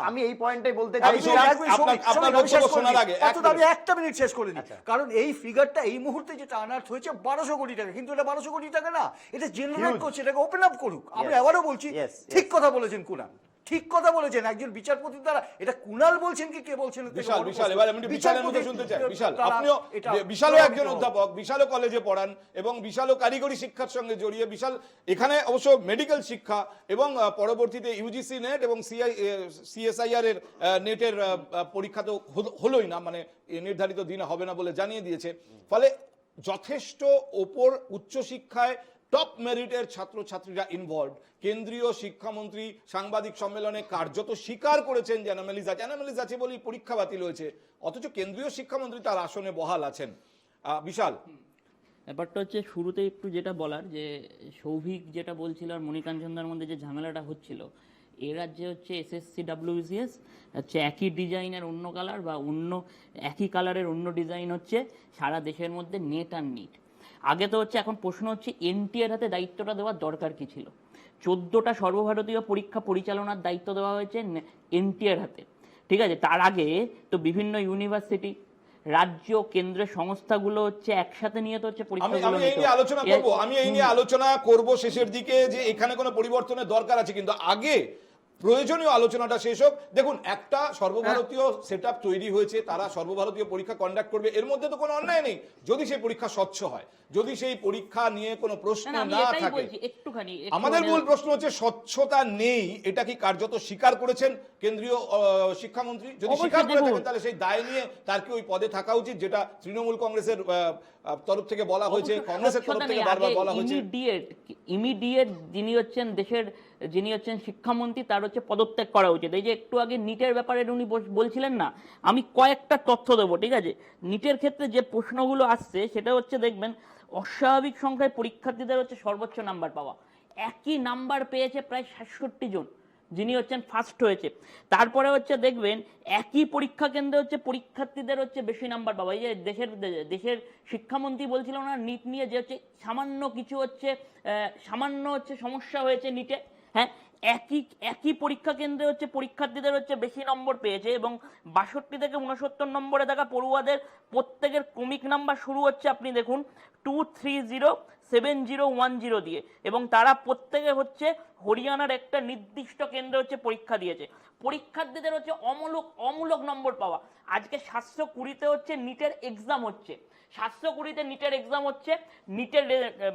আমি এই পয়েন্টটাই বলতে আমি চাই। আপনার বক্তব্য শোনার আগে আমি একটা মিনিট শেষ করে দিই, কারণ এই ফিগারটা এই মুহূর্তে যেটা আনার্ট হয়েছে 1200 কোটি টাকা, কিন্তু এটা 1200 কোটি টাকা না, এটা জেনারেট করছে, এটাকে ওপেন আপ করুক। আমি আবারও বলছি, ঠিক কথা বলেছেন কুণাল, ঠিক কথা বলেছেন একজন বিচারপতির দ্বারা। এটা কুণাল বলছেন কি কে বলছেন? বিশাল বিশাল, এবার আমি বিশালের মধ্যে শুনতে চাই। বিশাল, আপনিও বিশালও একজন অধ্যাপক, বিশালও কলেজে পড়ান এবং বিশালও কারিগরি শিক্ষার সঙ্গে জড়িয়ে। বিশাল এখানে অবশ্য মেডিকেল শিক্ষা এবং পরবর্তীতে ইউজিসি নেট এবং সিএসআইআর এর নেটের পরীক্ষা তো হলোই না, মানে নির্ধারিত দিনে হবে না বলে জানিয়ে দিয়েছে। ফলে যথেষ্ট ওপর উচ্চশিক্ষায় টপ মেরিটের ছাত্রছাত্রীরা ইনভলভ। কেন্দ্রীয় শিক্ষামন্ত্রী সাংবাদিক সম্মেলনে কার্যত স্বীকার করেছেন যে অ্যানোমালিজ আছে বলেই পরীক্ষা বাতিল হয়েছে, অথচ কেন্দ্রীয় শিক্ষামন্ত্রী তার আসনে বহাল আছেন। বিশাল, ব্যাপারটা হচ্ছে শুরুতে একটু যেটা বলার, যে সৌভিক যেটা বলছিল আর মণিকাঞ্চনদার মধ্যে যে ঝামেলাটা হচ্ছিল, এ রাজ্যে হচ্ছে এসএসসি WBCS হচ্ছে একই ডিজাইনের অন্য কালার বা অন্য একই কালারের অন্য ডিজাইন হচ্ছে সারা দেশের মধ্যে নেট আর নিট। আগে তো হচ্ছে, এখন প্রশ্ন হচ্ছে এনটিএর হাতে দায়িত্বটা দেওয়ার দরকার কি ছিল? 14টা সর্বভারতীয় পরীক্ষা পরিচালনার দায়িত্ব দেওয়া হয়েছে এনটিএর হাতে, ঠিক আছে? তার আগে তো বিভিন্ন ইউনিভার্সিটি, রাজ্য, কেন্দ্রের সংস্থাগুলো হচ্ছে একসাথে নিয়ে তো হচ্ছে পরীক্ষাগুলো আমি এই নিয়ে আলোচনা করব শেষের দিকে, যে এখানে কোনো পরিবর্তনের দরকার আছে, কিন্তু আগে প্রয়োজনীয় আলোচনাটা শেষ হোক। দেখুন, একটা সর্বভারতীয় সেটআপ তৈরি হয়েছে, তারা সর্বভারতীয় পরীক্ষা কন্ডাক্ট করবে, এর মধ্যে তো কোনো অন্যায় নেই যদি সেই পরীক্ষা স্বচ্ছ হয়, যদি সেই পরীক্ষা নিয়ে কোনো প্রশ্ন না থাকে। আমাদের মূল প্রশ্ন হচ্ছে স্বচ্ছতা নেই, এটা কি কার্যত স্বীকার করেছেন কেন্দ্রীয় শিক্ষামন্ত্রী? যদি স্বীকার করে থাকেন তাহলে সেই দায় নিয়ে তার কি ওই পদে থাকা উচিত, যেটা তৃণমূল কংগ্রেসের তরফ থেকে বলা হয়েছে, কংগ্রেসের তরফ থেকে বারবার বলা হয়েছে। ইমিডিয়েট যিনি হচ্ছেন শিক্ষামন্ত্রী, তার হচ্ছে পদত্যাগ করা উচিত। এই যে একটু আগে নিটের ব্যাপারে উনি বলছিলেন না, আমি কয়েকটা তথ্য দেবো, ঠিক আছে? নিটের ক্ষেত্রে যে প্রশ্নগুলো আসছে সেটা হচ্ছে, দেখবেন অস্বাভাবিক সংখ্যায় পরীক্ষার্থীদের হচ্ছে সর্বোচ্চ নাম্বার পাওয়া। একই নাম্বার পেয়েছে প্রায় 67 জন, যিনি হচ্ছেন ফার্স্ট হয়েছে। তারপরে হচ্ছে দেখবেন একই পরীক্ষা কেন্দ্রে হচ্ছে পরীক্ষার্থীদের হচ্ছে বেশি নাম্বার পাওয়া। এই যে দেশের শিক্ষামন্ত্রী বলছিল না নিট নিয়ে, যে হচ্ছে সামান্য সমস্যা হয়েছে নিটে, হ্যাঁ, একই পরীক্ষা কেন্দ্রে হচ্ছে পরীক্ষার্থীদের হচ্ছে বেশি নম্বর পেয়েছে, এবং 62 থেকে 69 নম্বরে থাকা পড়ুয়াদের প্রত্যেকের ক্রমিক নাম্বার শুরু হচ্ছে, আপনি দেখুন, 2307010 দিয়ে, এবং তারা প্রত্যেকে হচ্ছে হরিয়ানার একটা নির্দিষ্ট কেন্দ্রে হচ্ছে পরীক্ষা দিয়েছে। পরীক্ষার্থীদের হচ্ছে অমূলক নম্বর পাওয়া। আজকে 720-তে হচ্ছে নিটের এক্সাম হচ্ছে, 720-তে নিটের এক্সাম হচ্ছে।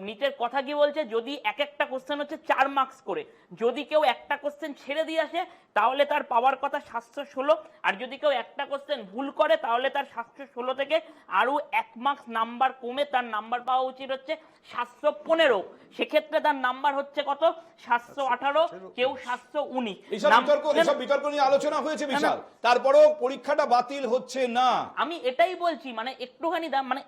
নিটের কথা কি বলছে, যদি একটা কোশ্চেন হচ্ছে 4 মার্কস করে, যদি কেউ একটা কোশ্চেন ছেড়ে দিয়ে আসে তাহলে তার পাওয়ার কথা 716, আর যদি কেউ একটা কোশ্চেন ভুল করে তাহলে তার 716 থেকে আরো 1 মার্কস নাম্বার কমে তার নাম্বার পাওয়া উচিত হচ্ছে 715। সেক্ষেত্রে তার নাম্বার হচ্ছে কত? 718, কেউ 719। এইসব বিতর্ক নিয়ে আলোচনা হয়েছে বিশাল, তারপরেও পরীক্ষাটা বাতিল হচ্ছে না। আমি এটাই বলছি, মানে একটুখানি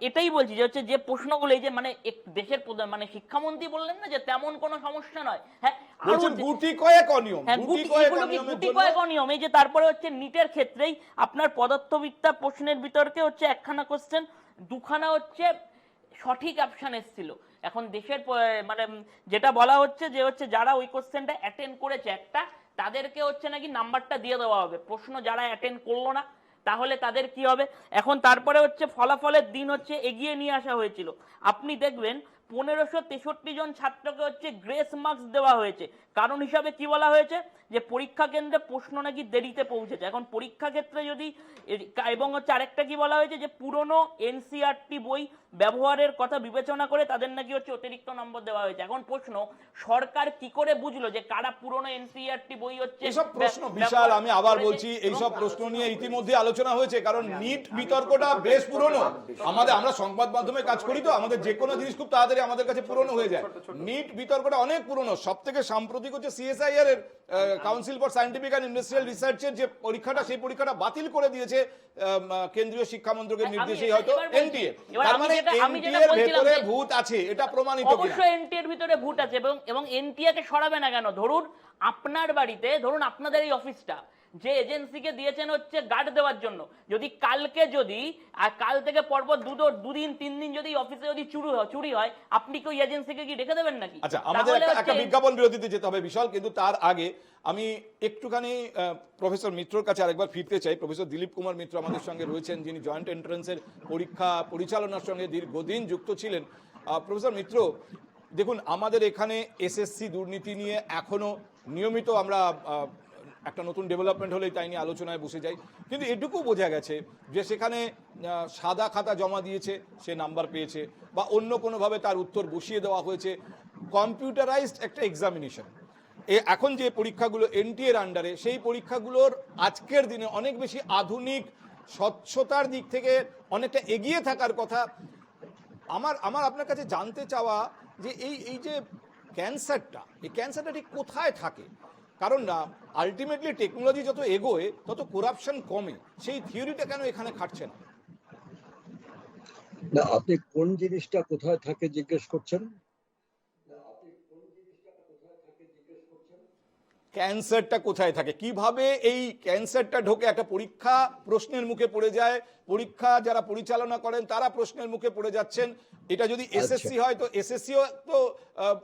এটাই বলছি যে হচ্ছে যে প্রশ্নগুলো, এই যে মানে দেশের মানে শিক্ষামন্ত্রী বললেন না যে তেমন কোনো সমস্যা নয়, হ্যাঁ, গুটি কয়েক অনিয়ম, এই যে তারপরে হচ্ছে নিটের ক্ষেত্রেই আপনার পদার্থবিদ্যা প্রশ্নের বিতর্কে হচ্ছে একখানা কোশ্চেন, দুখানা হচ্ছে সঠিক অপশন এসেছিল। এখন দেশের মানে যেটা বলা হচ্ছে যে হচ্ছে যারা ওই কোশ্চেনটা অ্যাটেন্ড করেছে একটা, তাদেরকে হচ্ছে নাকি নাম্বারটা দিয়ে দেওয়া হবে। প্রশ্ন যারা অ্যাটেন্ড করলো না, তাহলে তাদের কি হবে? এখন তারপরে হচ্ছে ফলাফলের দিন হচ্ছে এগিয়ে নিয়ে আসা হয়েছিল। আপনি দেখবেন 1563 জন ছাত্রকে হচ্ছে গ্রেস মার্কস দেওয়া হয়েছে। কারণ হিসাবে কি বলা হয়েছে? যে পরীক্ষা কেন্দ্রে প্রশ্ন নাকি দেরিতে পৌঁছেছে। এখন পরীক্ষা ক্ষেত্রে যদি এবং হচ্ছে আরেকটা কি বলা হয়েছে, যে পুরনো এনসিইআরটি বই ব্যবহারের কথা বিবেচনা করে তাদের নাকি হচ্ছে অতিরিক্ত নম্বর দেওয়া হয়েছে। এখন প্রশ্ন, সরকার কি করে বুঝলো যে কারা পুরনো এনসিইআরটি বই হচ্ছে এইসব প্রশ্ন বিশাল, আমি আবার বলছি এইসব প্রশ্ন নিয়ে ইতিমধ্যে আলোচনা হয়েছে, কারণ নিট বিতর্কটা বেশ পুরনো। আমরা সংবাদ মাধ্যমে কাজ করি, তো আমাদের যে কোনো জিনিস খুব তাড়াতাড়ি আমাদের কাছে পুরনো হয়ে যায়। নিট বিতর্কটা অনেক পুরনো। সব থেকে সাম্প্রতিক হচ্ছে সিএসআইআর এর council for scientific and industrial রিসার্চের যে পরীক্ষাটা, সেই পরীক্ষাটা বাতিল করে দিয়েছে কেন্দ্রীয় শিক্ষা মন্ত্রকের নির্দেশেই হয়তো এনটিএ। তার মানে এনটিএ এর ভেতরে ভূত আছে, এটা প্রমাণিত কিনা? অবশ্যই এনটিএ এর ভিতরে ভূত আছে, এবং এনটিএ কে সরাবে না কেন? ধরুন আপনার বাড়িতে, ধরুন আপনাদের এই অফিসটা যে এজেন্সিকে দিয়েছেন হচ্ছে গার্ড দেওয়ার জন্য, যদি কালকে আর কাল থেকে পরপর দুদিন 3 দিন যদি অফিসে যদি চুরি হয়, আপনি কি ওই এজেন্সিকে কি রেখে দেবেন নাকি? আচ্ছা, আমাদের একটা বিজ্ঞাপন বিরতিতে যেতে হবে বিশাল, কিন্তু তার আগে আমি একটুখানি প্রফেসর মিত্রর কাছে আরেকবার ফিরতে চাই। প্রফেসর দিলীপ কুমার মিত্র আমাদের সঙ্গে রয়েছেন, যিনি জয়েন্ট এন্ট্রান্সের পরীক্ষা পরিচালনার সঙ্গে দীর্ঘদিন যুক্ত ছিলেন। প্রফেসর মিত্র, দেখুন, আমাদের এখানে এসএসসি দুর্নীতি নিয়ে এখনো নিয়মিত আমরা একটা নতুন ডেভেলপমেন্ট হলেই তাই নিয়ে আলোচনায় বসে যাই, কিন্তু এটুকু বোঝা গেছে যে সেখানে সাদা খাতা জমা দিয়েছে, সে নাম্বার পেয়েছে, বা অন্য কোনোভাবে তার উত্তর বসিয়ে দেওয়া হয়েছে। কম্পিউটারাইজড একটা এক্সামিনেশন, এখন যে পরীক্ষাগুলো এনটিএ এর আন্ডারে, সেই পরীক্ষাগুলোর আজকের দিনে অনেক বেশি আধুনিক, স্বচ্ছতার দিক থেকে অনেকটা এগিয়ে থাকার কথা। আমার আপনার কাছে জানতে চাওয়া যে এই যে ক্যান্সারটা, এই ক্যান্সারটা ঠিক কোথায় থাকে? কারণ না, আলটিমেটলি টেকনোলজি যত এগোয় তত করাপশন কমে, সেই থিওরিটা কেন এখানে খাটছে না? না, আপনি কোন জিনিসটা কোথায় থাকে জিজ্ঞেস করছেন? ক্যান্সারটা কোথায় থাকে, কিভাবে এই ক্যান্সারটা ঢোকে একটা পরীক্ষা প্রশ্নের মুখে পড়ে যায়, পরীক্ষা যারা পরিচালনা করেন তারা প্রশ্নের মুখে পড়ে যাচ্ছেন। এটা যদি এসএসসি হয়, তো এসএসসিও তো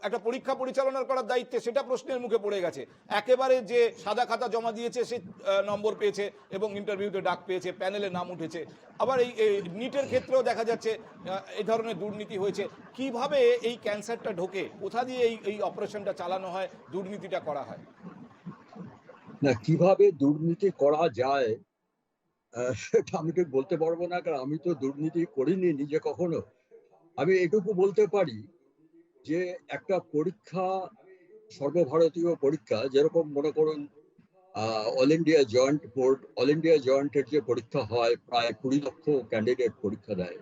একটা পরীক্ষা পরিচালনা করার দায়িত্বে, সেটা প্রশ্নের মুখে পড়ে গেছে। একেবারে যে সাদা খাতা জমা দিয়েছে সে নম্বর পেয়েছে এবং ইন্টারভিউতে ডাক পেয়েছে, প্যানেলে নাম উঠেছে। আবার এই নিটের ক্ষেত্রেও দেখা যাচ্ছে এই ধরনের দুর্নীতি হয়েছে। কিভাবে এই ক্যান্সারটা ঢোকে, কোথা দিয়ে এই অপারেশনটা চালানো হয়, দুর্নীতিটা করা হয়? না, কিভাবে দুর্নীতি করা যায় সেটা আমি ঠিক বলতে পারবো না, কারণ আমি তো দুর্নীতি করিনি নিজে কখনো। আমি এটুকু বলতে পারি যে একটা পরীক্ষা, সর্বভারতীয় পরীক্ষা, যেরকম মনে করুন all India joint board, all India জয়েন্টের যে পরীক্ষা হয়, প্রায় 20 লক্ষ ক্যান্ডিডেট পরীক্ষা দেয়।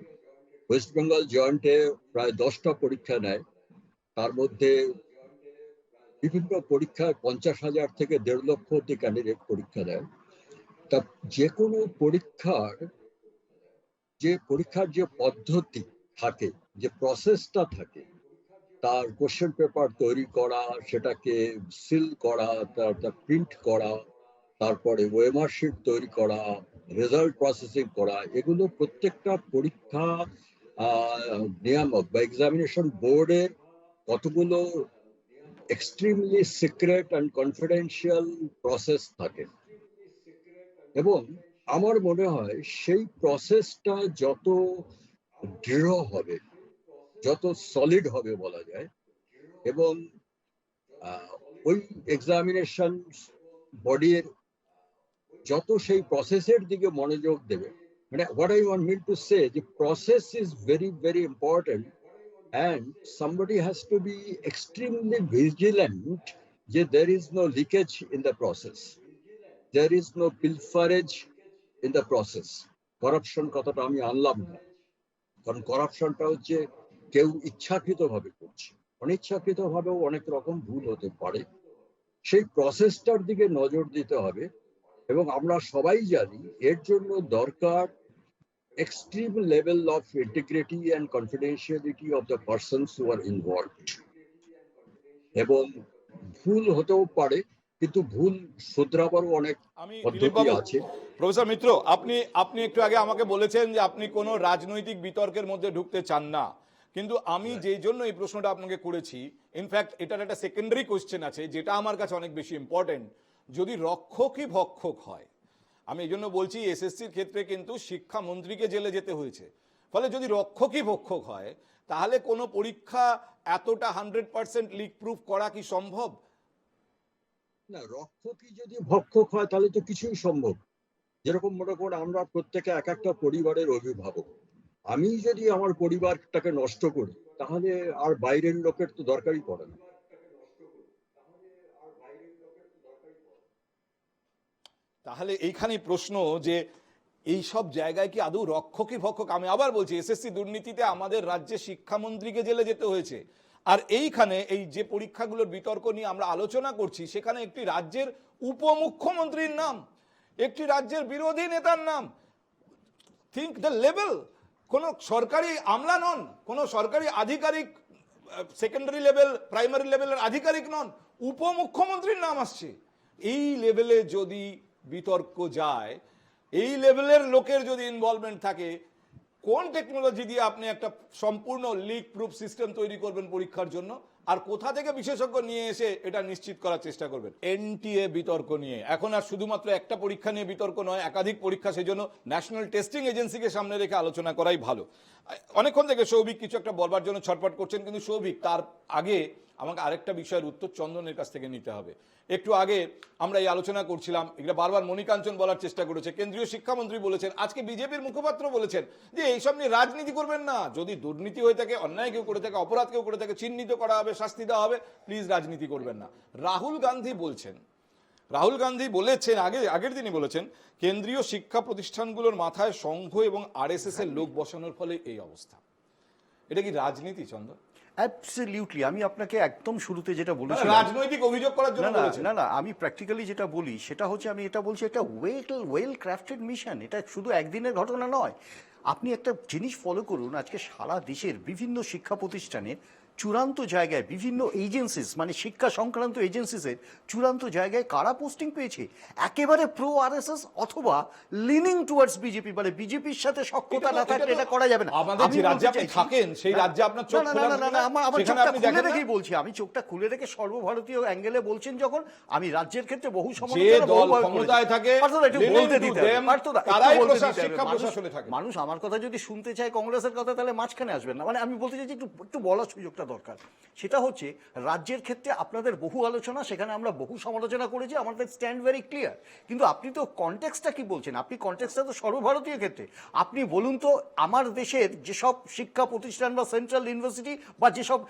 ওয়েস্ট বেঙ্গল জয়েন্টে প্রায় 10টা পরীক্ষা নেয়, তার মধ্যে বিভিন্ন পরীক্ষায় 50,000 থেকে 1.5 লক্ষ অব্দি ক্যান্ডিডেট পরীক্ষা দেয়। তা যে কোনো পরীক্ষার যে পদ্ধতি থাকে, যে প্রসেসটা থাকে, তার কোশ্চেন পেপার তৈরি করা, সেটাকে সিল করা, তার প্রিন্ট করা, তারপরে ওএমআর শিট তৈরি করা, রেজাল্ট প্রসেসিং করা, এগুলো প্রত্যেকটা পরীক্ষা নিয়ামক বা এক্সামিনেশন বোর্ডের কতগুলো extremely secret and confidential process থাকে। এবং আমার মনে হয় সেই প্রসেসটা যত দৃঢ় হবে, যত সলিড হবে বলা যায়, এবং ওই এক্সামিনেশন বডির যত সেই প্রসেসের দিকে মনোযোগ দেবে, মানে what I want mean to say, the process is very, very important, and somebody has to be extremely vigilant that there is no leakage in the process, there is no pilferage in the process. Corruption কথাটা আমি আনলাম না, কারণ করাপশনটা হচ্ছে কেউ ইচ্ছাকৃতভাবে করছে, অনিচ্ছাকৃতভাবেও অনেক রকম ভুল হতে পারে। সেই প্রসেসটার দিকে নজর দিতে হবে, এবং আমরা সবাই জানি এর জন্য দরকার extreme level of integrity and confidentiality of the persons who are involved. এবং ভুল হতেও পারে, কিন্তু ভুল শুধরাবারও অনেক পদ্ধতি আছে। প্রফেসর মিত্র, আপনি একটু আগে আমাকে বলেছেন যে আপনি কোনো রাজনৈতিক বিতর্কের মধ্যে ঢুকতে চান না, কিন্তু আমি যেই জন্য এই প্রশ্নটা আপনাকে করেছি, ইনফ্যাক্ট এটার একটা সেকেন্ডারি কোশ্চেন আছে যেটা আমার কাছে অনেক বেশি ইম্পর্টেন্ট। যদি রক্ষকই ভক্ষক হয়, আমি এই জন্য বলছি এসএসসির ক্ষেত্রে কিন্তু শিক্ষামন্ত্রীকে জেলে যেতে হয়েছে। ফলে যদি রক্ষকই ভক্ষক হয় তাহলে কোনো পরীক্ষা এতটা 100% লিক প্রুফ করা কি সম্ভব? না, রক্ষকই যদি ভক্ষক হয় তাহলে তো কিছুই সম্ভব। যেরকম মনে করুন আমরা প্রত্যেকে এক একটা পরিবারের অভিভাবক। আমি যদি আমার পরিবারটাকে নষ্ট করি তাহলে আর বাইরের লোকের তো দরকারই পড়ে না। তাহলে এইখানেই প্রশ্ন যে এই সব জায়গায় কি আদৌ রক্ষকই ভক্ষক? আমি আবার বলছি এসএসসি দুর্নীতিতে আমাদের রাজ্যে শিক্ষামন্ত্রীকে জেলে যেতে হয়েছে। আর এইখানে এই যে পরীক্ষাগুলোর বিতর্ক নিয়ে আমরা আলোচনা করছি সেখানে একটি রাজ্যের উপমুখ্যমন্ত্রীর নাম, একটি রাজ্যের বিরোধী নেতার নাম। Think the level. কোন সরকারি আমলা নন, কোন সরকারি আধিকারিক, সেকেন্ডারি লেভেল প্রাইমারি লেভেলের আধিকারিক নন, উপমুখ্যমন্ত্রীর নাম আসছে। এই লেভেলে যদি বিতর্ক যায়, এই লেভেলের লোকের যদি ইনভলভমেন্ট থাকে, কোন টেকনোলজি দিয়ে আপনি একটা সম্পূর্ণ লিক প্রুফ সিস্টেম তৈরি করবেন পরীক্ষার জন্য? আর কোথা থেকে বিশেষজ্ঞ নিয়ে এসে এটা নিশ্চিত করার চেষ্টা করবেন? এনটিএ বিতর্ক নিয়ে এখন আর শুধুমাত্র একটা পরীক্ষা নিয়ে বিতর্ক নয়, একাধিক পরীক্ষা। সেই জন্য ন্যাশনাল টেস্টিং এজেন্সিকে সামনে রেখে আলোচনা করাই ভালো। অনেকক্ষণ থেকে সৌভিক কিছু একটা বলবার জন্য ছটফট করছেন, কিন্তু সৌভিক তার আগে আমাকে আরেকটা বিষয়ের উত্তর চন্দনের কাছ থেকে নিতে হবে। একটু আগে আমরা এই আলোচনা করছিলাম, এটা বারবার মণিকাঞ্চন বলার চেষ্টা করেছে, কেন্দ্রীয় শিক্ষামন্ত্রী বলেছেন, আজকে বিজেপির মুখপাত্র বলেছেন যে এইসব নিয়ে রাজনীতি করবেন না। যদি দুর্নীতি হয়ে থাকে, অন্যায় কেউ করে থাকে, অপরাধ কেউ করে থাকে, চিহ্নিত করা হবে, শাস্তি দেওয়া হবে, প্লিজ রাজনীতি করবেন না। রাহুল গান্ধী বলেছেন আগের দিনই বলেছেন কেন্দ্রীয় শিক্ষা প্রতিষ্ঠানগুলোর মাথায় সংঘ এবং আরএসএস এর লোক বসানোর ফলে এই অবস্থা। এটা কি রাজনীতি চন্দন? অ্যাবসলিউটলি। আমি আপনাকে একদম শুরুতে যেটা বলেছি, রাজনৈতিক অভিযোগ করার জন্য বলেছেন। না, আমি প্র্যাকটিক্যালি যেটা বলি সেটা হচ্ছে, আমি এটা বলছি একটা ওয়েল ক্রাফটেড মিশন। এটা শুধু একদিনের ঘটনা নয়। আপনি একটা জিনিস ফলো করুন, আজকে সারা দেশের বিভিন্ন শিক্ষা প্রতিষ্ঠানে চূড়ান্ত জায়গায় বিভিন্ন এজেন্সিস, মানে শিক্ষা সংক্রান্ত এজেন্সিসের চূড়ান্ত জায়গায় কারা পোস্টিং পেয়েছে, একেবারে প্রো আরএসএস অথবা লিনিং টুয়ার্ডস বিজেপি, মানে বিজেপির সাথে সখ্যতা না থাকলে এটা করা যাবে না। আমাদের যে রাজ্যে আপনি থাকেন সেই রাজ্যে আপনার চোখ খোলা থাকে না, আমার সেখানে চোখটা আপনি খুলে দেখেন না? রেখেই বলছি, আমি চোখটা খুলে রেখে সর্বভারতীয় অ্যাঙ্গেলে বলছেন যখন আমি রাজ্যের ক্ষেত্রে বহু যে সমালোচনা দল বহুবার ক্ষমতায় করেছি। থাকে, পার্থদা, একটু বলতে দিতে হবে, পার্থদা, একটু তারাই বলতে দিতে হবে। শিক্ষা প্রশাসনে থাকে। মানুষ আমার কথা যদি শুনতে চায় কংগ্রেসের কথা, তাহলে মাঝখানে আসবেন না। মানে আমি বলতে চাইছি একটু বলার সুযোগটা দরকার। সেটা হচ্ছে রাজ্যের ক্ষেত্রে আপনাদের বহু আলোচনা, সেখানে আমরা বহু সমালোচনা করেছি, আমাদের স্ট্যান্ড ভেরি ক্লিয়ার। কিন্তু আপনি তো কনটেক্সটটা কি বলছেন? আপনি কনটেক্সটটা তো সর্বভারতীয় ক্ষেত্রে। আপনি বলুন তো, আমার দেশের যেসব শিক্ষা প্রতিষ্ঠান বা সেন্ট্রাল ইউনিভার্সিটি বা যেসব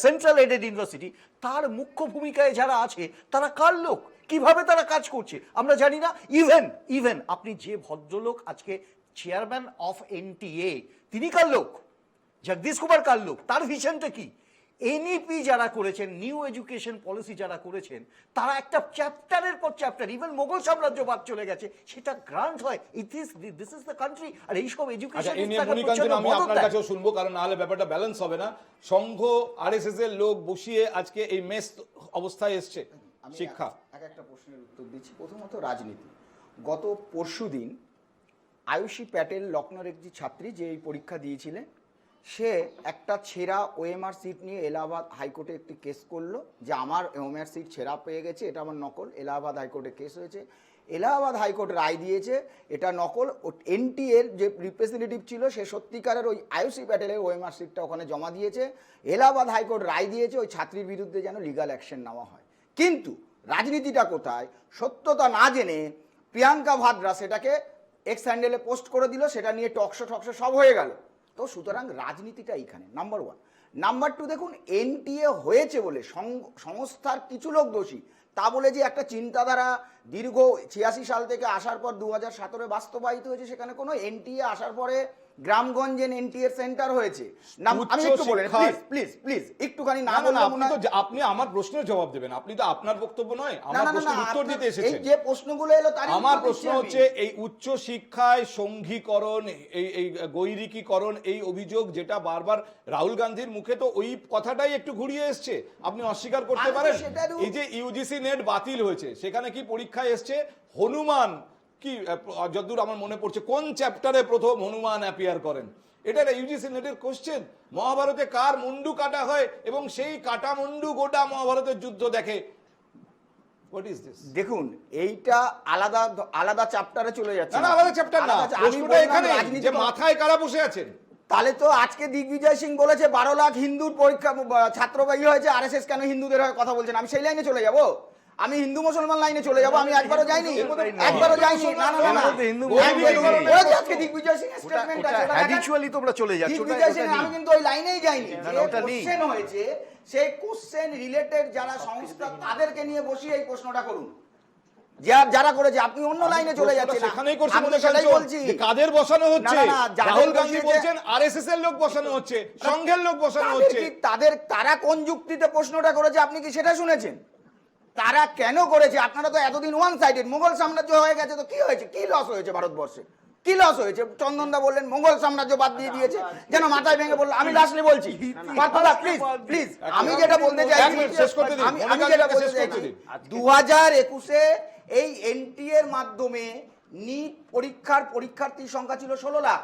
সেন্ট্রাল এডেড ইউনিভার্সিটি, তার মুখ্য ভূমিকায় যারা আছে তারা কার লোক, কিভাবে তারা কাজ করছে আমরা জানি না। ইভেন আপনি যে ভদ্রলোক আজকে চেয়ারম্যান অফ এনটিএ, তিনি কার লোক? জগদীশ কুমার কার লোক? তার ভিশনটা কি? এনইপি যারা করেছেন, নিউ এডুকেশন পলিসি যারা করেছেন, তারা একটা চ্যাপ্টারের পর চ্যাপ্টার, ইভেন মোগল সাম্রাজ্যবাদ চলে গেছে, সেটা গ্রান্ট হয়। This is the country. আর এইসব এডুকেশন আমি আপনার কাছেও শুনবো, কারণ নাহলে ব্যাপারটা ব্যালেন্স হবে না। সংঘ আরএসএস এর লোক বসিয়ে আজকে এই মেস অবস্থায় এসছে শিক্ষা। একটা প্রশ্নের উত্তর দিচ্ছি। প্রথমত রাজনীতি। গত পরশুদিন আয়ুষী প্যাটেল, লখনৌর একটি ছাত্রী যে এই পরীক্ষা দিয়েছিলেন, সে একটা ছেঁড়া ওএমআর সিট নিয়ে এলাহাবাদ হাইকোর্টে একটি কেস করলো যে আমার ওএমআর সিট ছেঁড়া পেয়ে গেছে, এটা আমার নকল। এলাহাবাদ হাইকোর্টে কেস হয়েছে, এলাহাবাদ হাইকোর্ট রায় দিয়েছে এটা নকল। এনটিএর যে রিপ্রেজেন্টেটিভ ছিল সে সত্যিকারের ওই আয়ুষী প্যাটেলের ওএমআর সিটটা ওখানে জমা দিয়েছে। এলাহাবাদ হাইকোর্ট রায় দিয়েছে ওই ছাত্রীর বিরুদ্ধে যেন লিগাল অ্যাকশন নেওয়া হয়। কিন্তু রাজনীতিটা কোথায়? সত্যতা না জেনে প্রিয়াঙ্কা ভাদ্রা সেটাকে এক্স হ্যান্ডেলে পোস্ট করে দিল, সেটা নিয়ে টকশো সব হয়ে গেল। তো সুতরাং রাজনীতিটা এইখানে নাম্বার 1। নাম্বার 2, দেখুন এনটিএ হয়েছে বলে সংস্থার কিছু লোক দোষী, তা বলে যে একটা চিন্তাধারা দীর্ঘ 86 সাল থেকে আসার পর 2017 বাস্তবায়িত হয়েছে, সেখানে কোনো এনটিএ আসার পরে গ্রামগঞ্জে এনটিএর সেন্টার হয়েছে না। আমি একটু বলেন প্লিজ একটুখানি না বললে আপনি আমার প্রশ্নের জবাব দেবেন। আপনি তো আপনার বক্তব্য নয়, আমার প্রশ্নের উত্তর দিতে এসেছেন। এই যে প্রশ্নগুলো এলো তার আমার প্রশ্ন হচ্ছে এই উচ্চ শিক্ষায় সঙ্ঘীকরণ, এই গৈরিকীকরণ, এই অভিযোগ যেটা বারবার রাহুল গান্ধীর মুখে, তো ওই কথাটাই একটু ঘুরিয়ে এসছে। আপনি অস্বীকার করতে পারেন? এই যে ইউজিসি নেট বাতিল হয়েছে, সেখানে কি পরীক্ষায় এসছে হনুমান, কি যতদূর আমার মনে পড়ছে কোন চ্যাপ্টারে প্রথম হনুমান অ্যাপিয়ার করেন? এটা ইউজিসি নেটের কোশ্চেন। মহাভারতে কার মুন্ডু কাটা হয় এবং সেই কাটা মুন্ডু গোটা মহাভারতের যুদ্ধ দেখে হোয়াট ইজ দিস? দেখুন এইটা আলাদা আলাদা চ্যাপ্টারে চলে যাচ্ছে। না আলাদা চ্যাপ্টার না, আলাদা- আমি প্রশ্নটা বললাম এখানে রাজনীতি যে মাথায় কারা বসে আছেন। তাহলে তো আজকে দিগ্বিজয় সিং বলেছে 12 লাখ হিন্দুর পরীক্ষা ছাত্রবাহী হয়েছে, আরএসএস কেন হিন্দুদের হয়ে কথা বলছেন? আমি সেই লাইনে চলে যাব? আমি হিন্দু মুসলমান লাইনে চলে যাব? আমি একবারও যাইনি, একবারও যাইনি। না না না, বলেছে আজকে দিগ্বিজয় সিং স্টেটমেন্ট আছে, হ্যাবিচুয়ালি তোমরা চলে যাচ্ছ, দিগ্বিজয় সিং। আমি কিন্তু ওই লাইনেই যাইনি। না, যে ওটা নেই। কোশ্চেন হয়েছে সেই কোশ্চেন রিলেটেড যারা সংস্থা তাদেরকে নিয়ে বসিয়ে এই প্রশ্নটা করুন। যারা করেছে, আপনি অন্য লাইনে চলে যাচ্ছেন। সেখানেই করছে আমি মনে সেটাই করছেন বলছি যে কাদের বসানো হচ্ছে। না, না, যাদের রাহুল গান্ধী বসিয়েছে- বলছেন আরএসএস এর লোক বসানো হচ্ছে, সংঘের লোক বসানো তাদের হচ্ছে। কি তারা কোন যুক্তিতে প্রশ্নটা করেছে আপনি কি সেটা শুনেছেন? তারা কেন করেছে? আপনারা তো এতদিন ওয়ান সাইডেড, মোগল সাম্রাজ্য হয়ে গেছে, তো কি হয়েছে? কি লস হয়েছে ভারতবর্ষে? কি লস হয়েছে? চন্দনদা বললেন মোগল সাম্রাজ্য বাদ দিয়ে দিয়েছে, যেন মাথায় ভেঙে বললো। আমি লাস্টলি বলছি, প্লিজ প্লিজ, আমি যেটা বলতে চাইছি, এক মিনিট শেষ করতে দিন, আমি যেটা বলতে শেষ করতে চাইছি, দিন। 2021-এ এই এনটিএর মাধ্যমে নিট পরীক্ষার্থীর সংখ্যা ছিল 16 লাখ।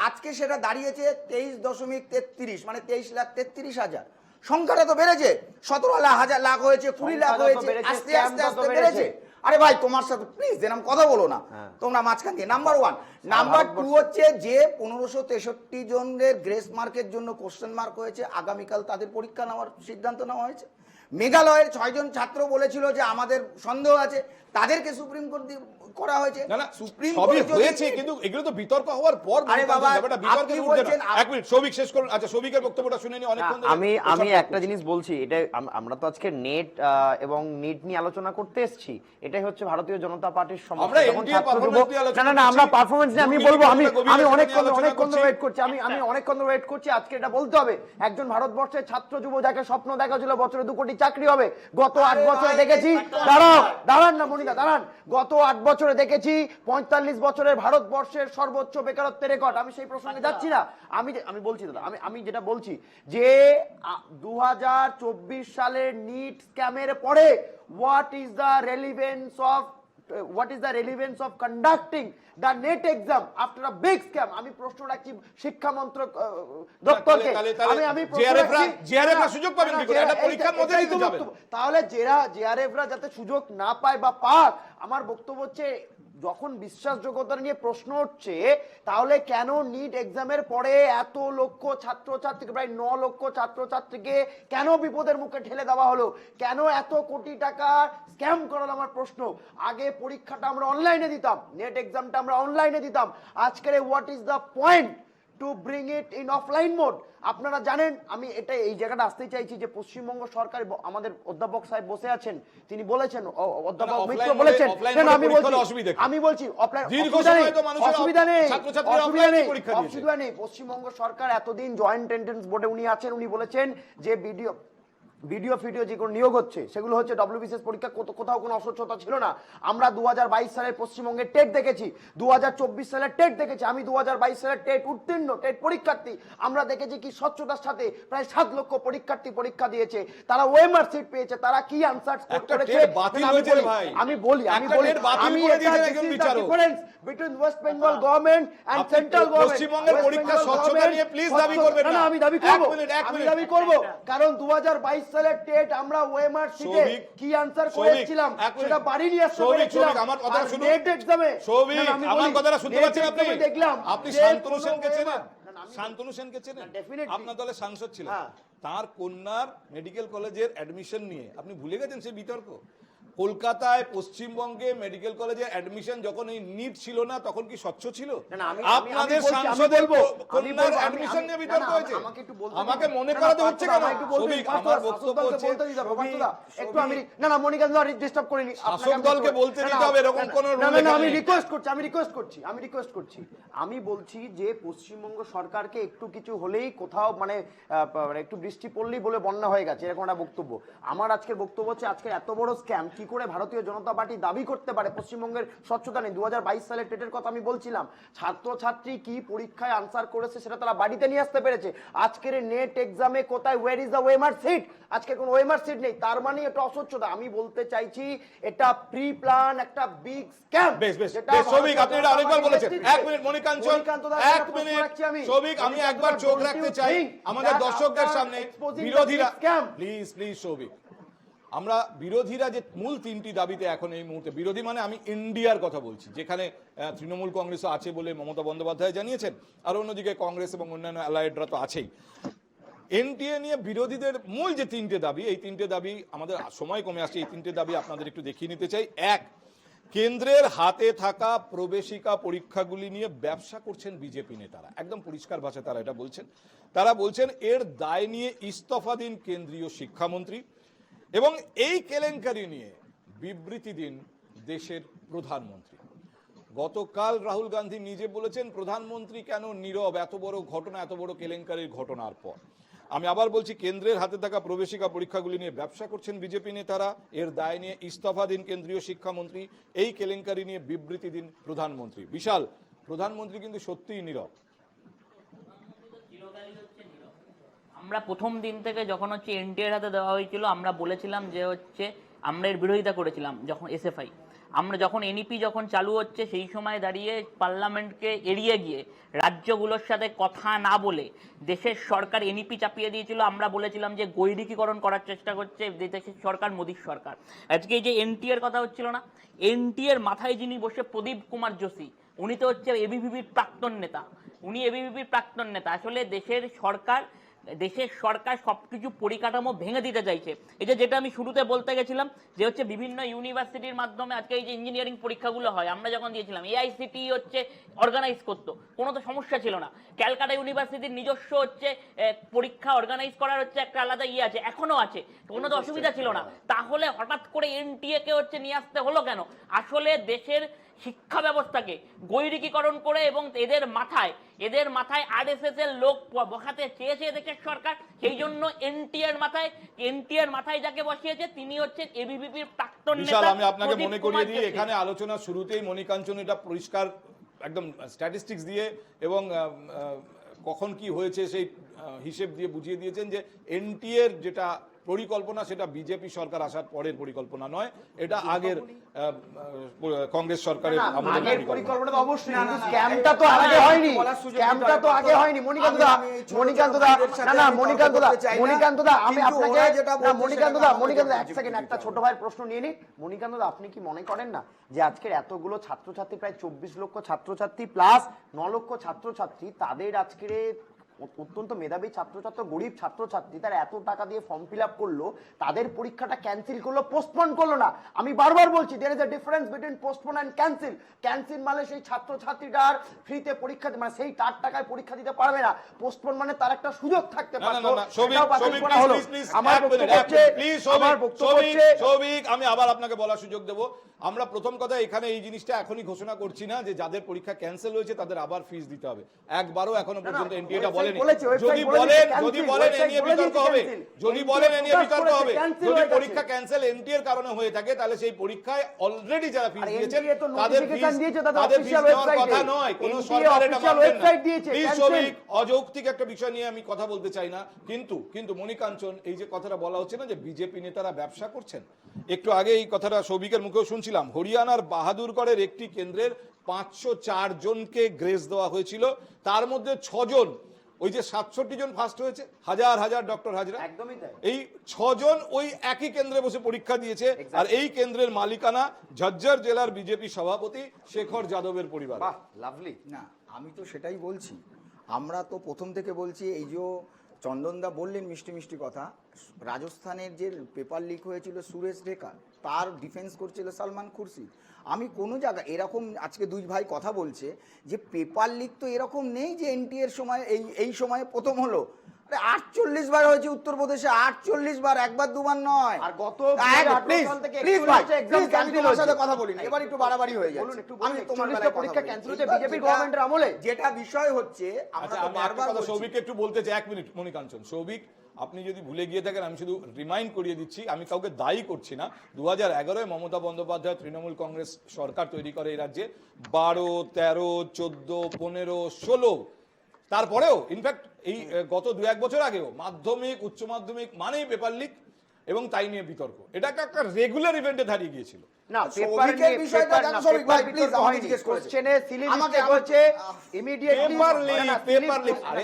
আজকে সেটা দাঁড়িয়েছে 23.33, মানে 23,33,000। সংখ্যাটা তো বেড়েছে, 17 লাখ হয়েছে, 20 লাখ হয়েছে, আস্তে আস্তে আস্তে বেড়েছে। আরে ভাই তোমার সাথে প্লিজ এরকম কথা বলো না তোমরা মাঝখান দিয়ে। নাম্বার 1। নাম্বার 2 হচ্ছে যে 1563 জনের গ্রেস মার্কের জন্য কোশ্চেন মার্ক হয়েছে, আগামীকাল তাদের পরীক্ষা নেওয়ার সিদ্ধান্ত নেওয়া হয়েছে। মেঘালয়ের 6 জন ছাত্র বলেছিল যে আমাদের সন্দেহ আছে, তাদেরকে সুপ্রিম কোর্ট করা হয়েছে। না না, সুপ্রিম সবই কোর্ট হয়েছে, কিন্তু এগুলো তো বিতর্ক হওয়ার পর। আরে বাবা, ব্যাপারটা বিতর্কের আপনি ঊর্ধ্বে বলছেন না। এক মিনিট, সৌভিক শেষ করুন। আচ্ছা, সৌভিকের বক্তব্যটা শুনে নি অনেকক্ষণ ধরে। আমি একটা জিনিস বলছি, এটা আমরা তো আজকে নেট এবং নিট নিয়ে আলোচনা করতে এসেছি। এটাই হচ্ছে ভারতীয় জনতা পার্টির সমস্যা। আমরা যখন NDA ছাত্র performance যুব- নিয়ে আলোচনা না না না, আমরা করছি। পারফরমেন্স নিয়ে আমি দুর্নীতি বলবো। আমি নিয়ে আমি আলোচনা অনেকক্ষণ করছি। ওয়েট করছি, আমি অনেকক্ষণ ওয়েট করছি। আজকে এটা বলতে হবে, একজন ভারতবর্ষের ছাত্র যুব যাকে স্বপ্ন দেখা ছিল বছরে 2 কোটি চাকরি হবে, গত 8 বছরে দেখেছি, দাঁড়ান না মনিকা, দাঁড়ান, গত 8 বছরে দেখেছি 45 বছরের ভারতবর্ষের সর্বোচ্চ বেকারত্বের রেকর্ড। আমি সেই প্রসঙ্গে যাচ্ছি না, আমি বলছি দাদা, আমি যেটা বলছি যে 2024 সালের নিট স্ক্যামের পরে what is the relevance of conducting the NET exam after a big scam? আমি প্রশ্ন রাখছি শিক্ষা মন্ত্রক দপ্তরকে। আমি JRF রা সুযোগ পাবেন কি করে? এটা পরীক্ষার মধ্যে দিতে যাবেন। তাহলে JRF রা যাতে সুযোগ না পায় বা পাক, আমার বক্তব্য হচ্ছে যখন বিশ্বাসযোগ্যতা নিয়ে প্রশ্ন হচ্ছে, তাহলে কেন নিট এক্সামের পরে এত লক্ষ ছাত্রছাত্রীকে, প্রায় 9 লক্ষ ছাত্রছাত্রীকে কেন বিপদের মুখে ঠেলে দেওয়া হলো? কেন এত কোটি টাকা স্ক্যাম করার আমার প্রশ্ন। আগে পরীক্ষাটা আমরা অনলাইনে দিতাম, নেট এক্সামটা আমরা অনলাইনে দিতাম, আজকের what is the point to bring it in offline mode? আপনারা জানেন, আমি এটা এই জায়গাটা আসতে চাইছি যে পশ্চিমবঙ্গ সরকার, আমাদের অধ্যাপক সাহেব বসে আছেন, তিনি বলেছেন, অধ্যাপক মিত্র বলেছেন, আমি বলছি অসুবিধা নেই। পশ্চিমবঙ্গ সরকার এতদিন জয়েন্ট এন্ট্রান্স বোর্ডে উনি আছেন, উনি বলেছেন যে ভিডিও যেগুলো নিয়োগ হচ্ছে সেগুলো হচ্ছে WBCS পরীক্ষা, কোথাও কোনো অস্বচ্ছতা ছিল না। আমরা 2022 সালের পশ্চিমবঙ্গের টেট দেখেছি, 2024 সালের টেট দেখেছি, আমি 2022 সালের টেট উত্তীর্ণ টেট পরীক্ষার্থী। আমরা দেখেছি কি স্বচ্ছতার সাথে প্রায় 7 লক্ষ পরীক্ষার্থী পরীক্ষা দিয়েছে, তারা ওএমআর সিট পেয়েছে, তারা কি আনসার স্কোর করেছে। আমি বলি difference between West Bengal government and central government. পশ্চিমবঙ্গের পরীক্ষা স্বচ্ছতা নিয়ে প্লিজ দাবি করবেন না। আমি দাবি করব, কারণ 2022 সালের টেট আমরা ওএমআর সিটে কি আনসার করেছিলাম সেটা বাড়ি নিয়ে আসতে পেরেছিলাম। আমার কথা শুনুন, নেট এক্সামে সৌভিক, আমার কথাটা শুনতে পাচ্ছেন আপনি? দেখলাম আপনি শান্তনু সেনকে চেনেন? শান্তনু সেনকে চেনেন? আপনার দলের সাংসদ ছিলেন। তার কন্যার মেডিকেল কলেজের অ্যাডমিশন নিয়ে আপনি ভুলে গেছেন সেই বিতর্ক? কলকাতায় পশ্চিমবঙ্গে মেডিকেল কলেজে অ্যাডমিশন যখন এই নিট ছিল না, তখন কি স্বচ্ছ ছিল? আপনাদের সাংসদের কন্যার অ্যাডমিশন নিয়ে বিতর্ক হয়েছে। আমাকে মনে করাতে হচ্ছে কেন? আমার বক্তব্য হচ্ছে একটু আমি মনিকা ডিস্টার্ব করিনি, শাসক দলকে বলতে দিতে হবে, এরকম কোনো রুল নেই। আমি রিকোয়েস্ট করছি। আমি বলছি যে পশ্চিমবঙ্গ সরকারকে একটু কিছু হলেই কোথাও মানে একটু বৃষ্টি পড়লেই বলে বন্যা হয়ে গেছে, এরকম একটা বক্তব্য। আমার আজকের বক্তব্য হচ্ছে, আজকে এত বড় স্ক্যাম কি করে ভারতীয় জনতা পার্টি দাবি করতে পারে পশ্চিমবঙ্গের স্বচ্ছতা নেই? 2022 সালের টেটের কথা আমি বলছিলাম, ছাত্রছাত্রী কি পরীক্ষায় আনসার করেছে সেটা তারা বাড়িতে নিয়ে আসতে পেরেছে। আজকের নেট এক্সামে কোথায়, where is the OMR sheet? আজকে কোনো ওএমআর সিট নেই, তার মানে এটা অস্বচ্ছতা। আমি বলতে চাইছি এটা প্রি প্ল্যান একটা বিগ স্ক্যাম। সৌভিক, আপনি এটা অনেকবার বলেছেন। 1 মিনিট মনিকাঞ্চন, 1 মিনিট সৌভিক, আমি একবার চোখ রাখতে চাই আমাদের দর্শকদের সামনে। বিরোধীরা প্লিজ সৌভিক, আমরা বিরোধীরা যে মূল তিনটি দাবিতে এখন এই মুহূর্তে, বিরোধী মানে আমি ইন্ডিয়ার কথা বলছি, যেখানে তৃণমূল কংগ্রেসও আছে বলে মমতা বন্দ্যোপাধ্যায় জানিয়েছেন, আর অন্যদিকে কংগ্রেস এবং অন্যান্য অ্যালায়েডরা তো আছেই। এনটিএ নিয়ে বিরোধীদের মূল যে তিনটে দাবি, এই তিনটে দাবি, আমাদের সময় কমে আসছে, এই তিনটে দাবি আপনাদের একটু দেখিয়ে নিতে চাই। এক, কেন্দ্রের হাতে থাকা প্রবেশিকা পরীক্ষাগুলি নিয়ে ব্যবসা করছেন বিজেপি নেতারা, একদম পরিষ্কার ভাষায় তারা এটা বলছেন। তারা বলছেন এর দায় নিয়ে ইস্তফা দিন কেন্দ্রীয় শিক্ষামন্ত্রী, এবং এই কেলেঙ্কারি নিয়ে বিবৃতি দিন দেশের প্রধানমন্ত্রী। গতকাল রাহুল গান্ধী নিজে বলেছেন প্রধানমন্ত্রী কেন নীরব এত বড় ঘটনা, এত বড় কেলেঙ্কারির ঘটনার পর। আমি আবার বলছি, কেন্দ্রের হাতে থাকা প্রবেশিকা পরীক্ষাগুলি নিয়ে ব্যবসা করছেন বিজেপি নেতারা, এর দায় নিয়ে ইস্তফা দিন কেন্দ্রীয় শিক্ষামন্ত্রী, এই কেলেঙ্কারি নিয়ে বিবৃতি দিন প্রধানমন্ত্রী। বিশাল, প্রধানমন্ত্রী কিন্তু সত্যিই নীরব। আমরা প্রথম দিন থেকে যখন হচ্ছে এনটিএর হাতে দেওয়া হয়েছিল, আমরা বলেছিলাম যে হচ্ছে আমরা এর বিরোধিতা করেছিলাম। যখন এসএফআই, আমরা যখন এনইপি যখন চালু হচ্ছে, সেই সময় দাঁড়িয়ে পার্লামেন্টকে এড়িয়ে গিয়ে রাজ্যগুলোর সাথে কথা না বলে দেশের সরকার এনইপি চাপিয়ে দিয়েছিল। আমরা বলেছিলাম যে গৈরিকীকরণ করার চেষ্টা করছে দেশের সরকার, মোদীর সরকার। আজকে এই যে এনটিএর কথা হচ্ছিল না, এনটিএর মাথায় যিনি বসে, প্রদীপ কুমার যোশী, উনি তো হচ্ছে এবিভিপির প্রাক্তন নেতা। উনি এবিভিপির প্রাক্তন নেতা। আসলে দেশের সরকার সবকিছু পরিকাঠামো ভেঙে দিতে চাইছে। এই যেটা আমি শুরুতে বলতে গেছিলাম, যে হচ্ছে বিভিন্ন ইউনিভার্সিটির মাধ্যমে আজকে এই যে ইঞ্জিনিয়ারিং পরীক্ষাগুলো হয়, আমরা যখন দিয়েছিলাম এআইসিটি হচ্ছে অর্গানাইজ করতো, কোনো তো সমস্যা ছিল না। ক্যালকাটা ইউনিভার্সিটির নিজস্ব হচ্ছে পরীক্ষা অর্গানাইজ করার হচ্ছে একটা আলাদা আছে, এখনো আছে, কোনো তো অসুবিধা ছিল না। তাহলে হঠাৎ করে এনটিএ কে হচ্ছে নিয়ে আসতে হলো কেন? আসলে দেশের শিক্ষা ব্যবস্থাকে গৈরিকীকরণ করে এবং এদের মাথায় আরএসএস এর লোক বসাতে চেয়েছে দেশের সরকার। সেই জন্য এনটিএর মাথায় যাকে বসিয়েছে তিনি হচ্ছেন এবিভিপির প্রাক্তন নেতা। বিশাল, আমি আপনাকে মনে করিয়ে দিই, এখানে আলোচনা শুরুতেই মণিকাঞ্চন এটা পরিষ্কার একদম স্ট্যাটিস্টিক্স দিয়ে এবং কখন কি হয়েছে সেই হিসেব দিয়ে বুঝিয়ে দিয়েছেন যে এনটিএর যেটা পরিকল্পনা সেটা বিজেপি সরকার আসার পরের পরিকল্পনা নয়, এটা আগের কংগ্রেস সরকারের আমলের পরিকল্পনা। তো অবশ্যই, স্ক্যামটা তো আগে হয়নি, স্ক্যামটা তো আগে হয়নি। মণিকান্ত দা আমি আপনাকে, এক সেকেন্ড একটা ছোট ভাইয়ের প্রশ্ন নিয়ে নিই। মণিকান্ত দা, আপনি কি মনে করেন না যে আজকের এতগুলো ছাত্রছাত্রী, প্রায় 24 লক্ষ ছাত্রছাত্রী প্লাস 9 লক্ষ ছাত্রছাত্রী, তাদের আজকের অত্যন্ত মেধাবী ছাত্রছাত্র, গরিব ছাত্রছাত্রী, তারা এত টাকা দিয়ে ফর্ম ফিল আপ করলো, তাদের পরীক্ষাটা ক্যান্সেল করলো, পোস্টপোন করলো না। আমি বারবার বলছি, there is a difference between postpone and cancel. Cancel মানে সেই ছাত্রছাত্রীটার ফ্রিতে পরীক্ষা, মানে সেই তার টাকায় পরীক্ষা দিতে পারবে না। পোস্টপোন মানে তার একটা সুযোগ থাকতে পারে। আমি আবার আপনাকে বলার সুযোগ দেব। আমরা প্রথম কথা এখানে এই জিনিসটা এখনই ঘোষণা করছি না যে যাদের পরীক্ষা ক্যান্সেল হয়েছে তাদের আবার ফিস দিতে হবে। একবারও এখনো পর্যন্ত এনটিএটা বলেনি। যদি বলেন এ নিয়ে বিতর্ক হবে, যদি পরীক্ষা ক্যান্সেল এনটিএর কারণে হয়ে থাকে, তাহলে সেই পরীক্ষায় অলরেডি যারা ফিস দিয়েছেন তাদের ফিস দেওয়ার কথা নয়। কোন সরকার এটা মানবেন না। প্লিজ সৌভিক, অযৌক্তিক একটা বিষয় নিয়ে আমি কথা বলতে চাই না, কিন্তু মণিকাঞ্চন, এই যে কথাটা বলা হচ্ছে না যে বিজেপি নেতারা ব্যবসা করছেন, একটু আগে এই কথাটা সৌভিকের মুখেও শুনছিলাম। হরিয়ানার বাহাদুরগড়ের একটি কেন্দ্রের 504 জনকে গ্রেস দেওয়া হয়েছিল, তার মধ্যে 6 জন, ওই যে 67 জন ফার্স্ট হয়েছে, হাজার ডক্টর হাজরা, এই 6 জন ওই একই কেন্দ্রে বসে পরীক্ষা দিয়েছে। আর এই কেন্দ্রের মালিকানা ঝজ্জর জেলার বিজেপি সভাপতি শেখর যাদবের পরিবার। লাভলি। না, আমি তো সেটাই বলছি। আমরা তো প্রথম থেকে বলছি, এই যে চন্দনদা বললেন মিষ্টি মিষ্টি কথা, রাজস্থানের যে পেপার লিক হয়েছিল সুরেশ রেখা, তার ডিফেন্স করছিল সালমান খুরশিদ। আমি কোনো জায়গায় এরকম, আজকে দুই ভাই কথা বলছে যে পেপার লিক তো এরকম নেই যে এনটিএর সময় এই সময়ে প্রথম হলো। 48 বার হয়েছে উত্তরপ্রদেশে, 48 বার, একবার দুবার নয়। আর গত কথা বলি না, এবার একটু বাড়াবাড়ি হয়ে যায়। আমি তোমার পরীক্ষা ক্যান্সেল হচ্ছে বিজেপি গভর্নমেন্টের আমলে। যেটা বিষয় হচ্ছে, আমরা তো বারবার সৌভিককে একটু বলতে চাই, 1 মিনিট মণিকাঞ্চন। সৌভিক, আপনি যদি ভুলে গিয়ে থাকেন, আমি শুধু রিমাইন্ড করিয়ে দিচ্ছি, আমি কাউকে দায়ী করছি না। 2011-এ মমতা বন্দ্যোপাধ্যায় তৃণমূল কংগ্রেস সরকার তৈরি করে এই রাজ্যে। 12, 13, 14, 15, 16, তারপরেও ইনফ্যাক্ট এই গত 2-1 বছর আগেও মাধ্যমিক, উচ্চ মাধ্যমিক মানেই পেপার লিক। এবং তাই নিয়ে বিতর্ক। এটা একটা রেগুলার ইভেন্টে দাঁড়িয়ে গিয়েছিল। না শ্রমিকের বিষয়টা জানো সৌভিক ভাই, প্লিজ আমাকে জিজ্ঞেস করেছে। কোশ্চেনে সিলি আমাকে মিস্টেক হচ্ছে ইমিডিয়েটলি পেপার লিক আরে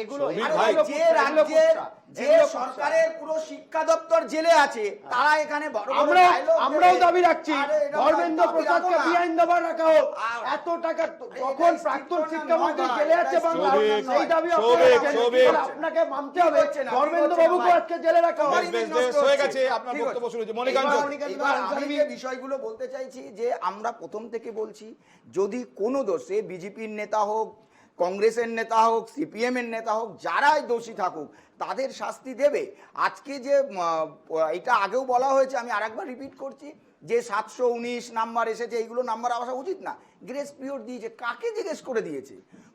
এগুলো সৌভিক ভাই, যে রাজ্যের যে সরকারের পুরো শিক্ষা দপ্তর জেলে আছে তারা এখানে বড় বড় dialogue আমরাও দেবে। দাবি রাখছি আরে এটা ধর্মেন্দ্র দাবি প্রসাদকে রাখো না। বিআইন দাবার রাখা হোক। এত টাকা যখন এটা প্রাক্তন স্ট্রিক্ট শিক্ষামন্ত্রী নয়, জেলে আছে এটা বাংলা, সৌভিক, সেই দাবি সৌভিক, সৌভিক। আপনাকে মানতে হবে। হচ্ছে না, ধর্মেন্দ্র ঠিক হচ্ছে না বাবুকে ভাই। আজকে জেলে রাখা হোক। বেশ, বেশ, হয়ে গেছে, আপনার ঠিক বক্তব্য আছে। শুনেছি। মণিকাঞ্চন, এবার আমি যে বিষয়গুলো বলতে চাইছি যে আমরা প্রথম থেকে বলছি যদি কোনো দোষে বিজেপির নেতা হোক, কংগ্রেসের নেতা হোক, সিপিএম এর নেতা হোক, যারাই দোষী থাকুক তাদের শাস্তি দেবে। আজকে যে এটা আগেও বলা হয়েছে, আমি আরেকবার রিপিট করছি যে 719 নাম্বার এসেছে, এইগুলো নাম্বার আসা উচিত না। গ্রেস পিরিয়ড দিয়েছে, কাকে জিজ্ঞেস করে দিয়েছে?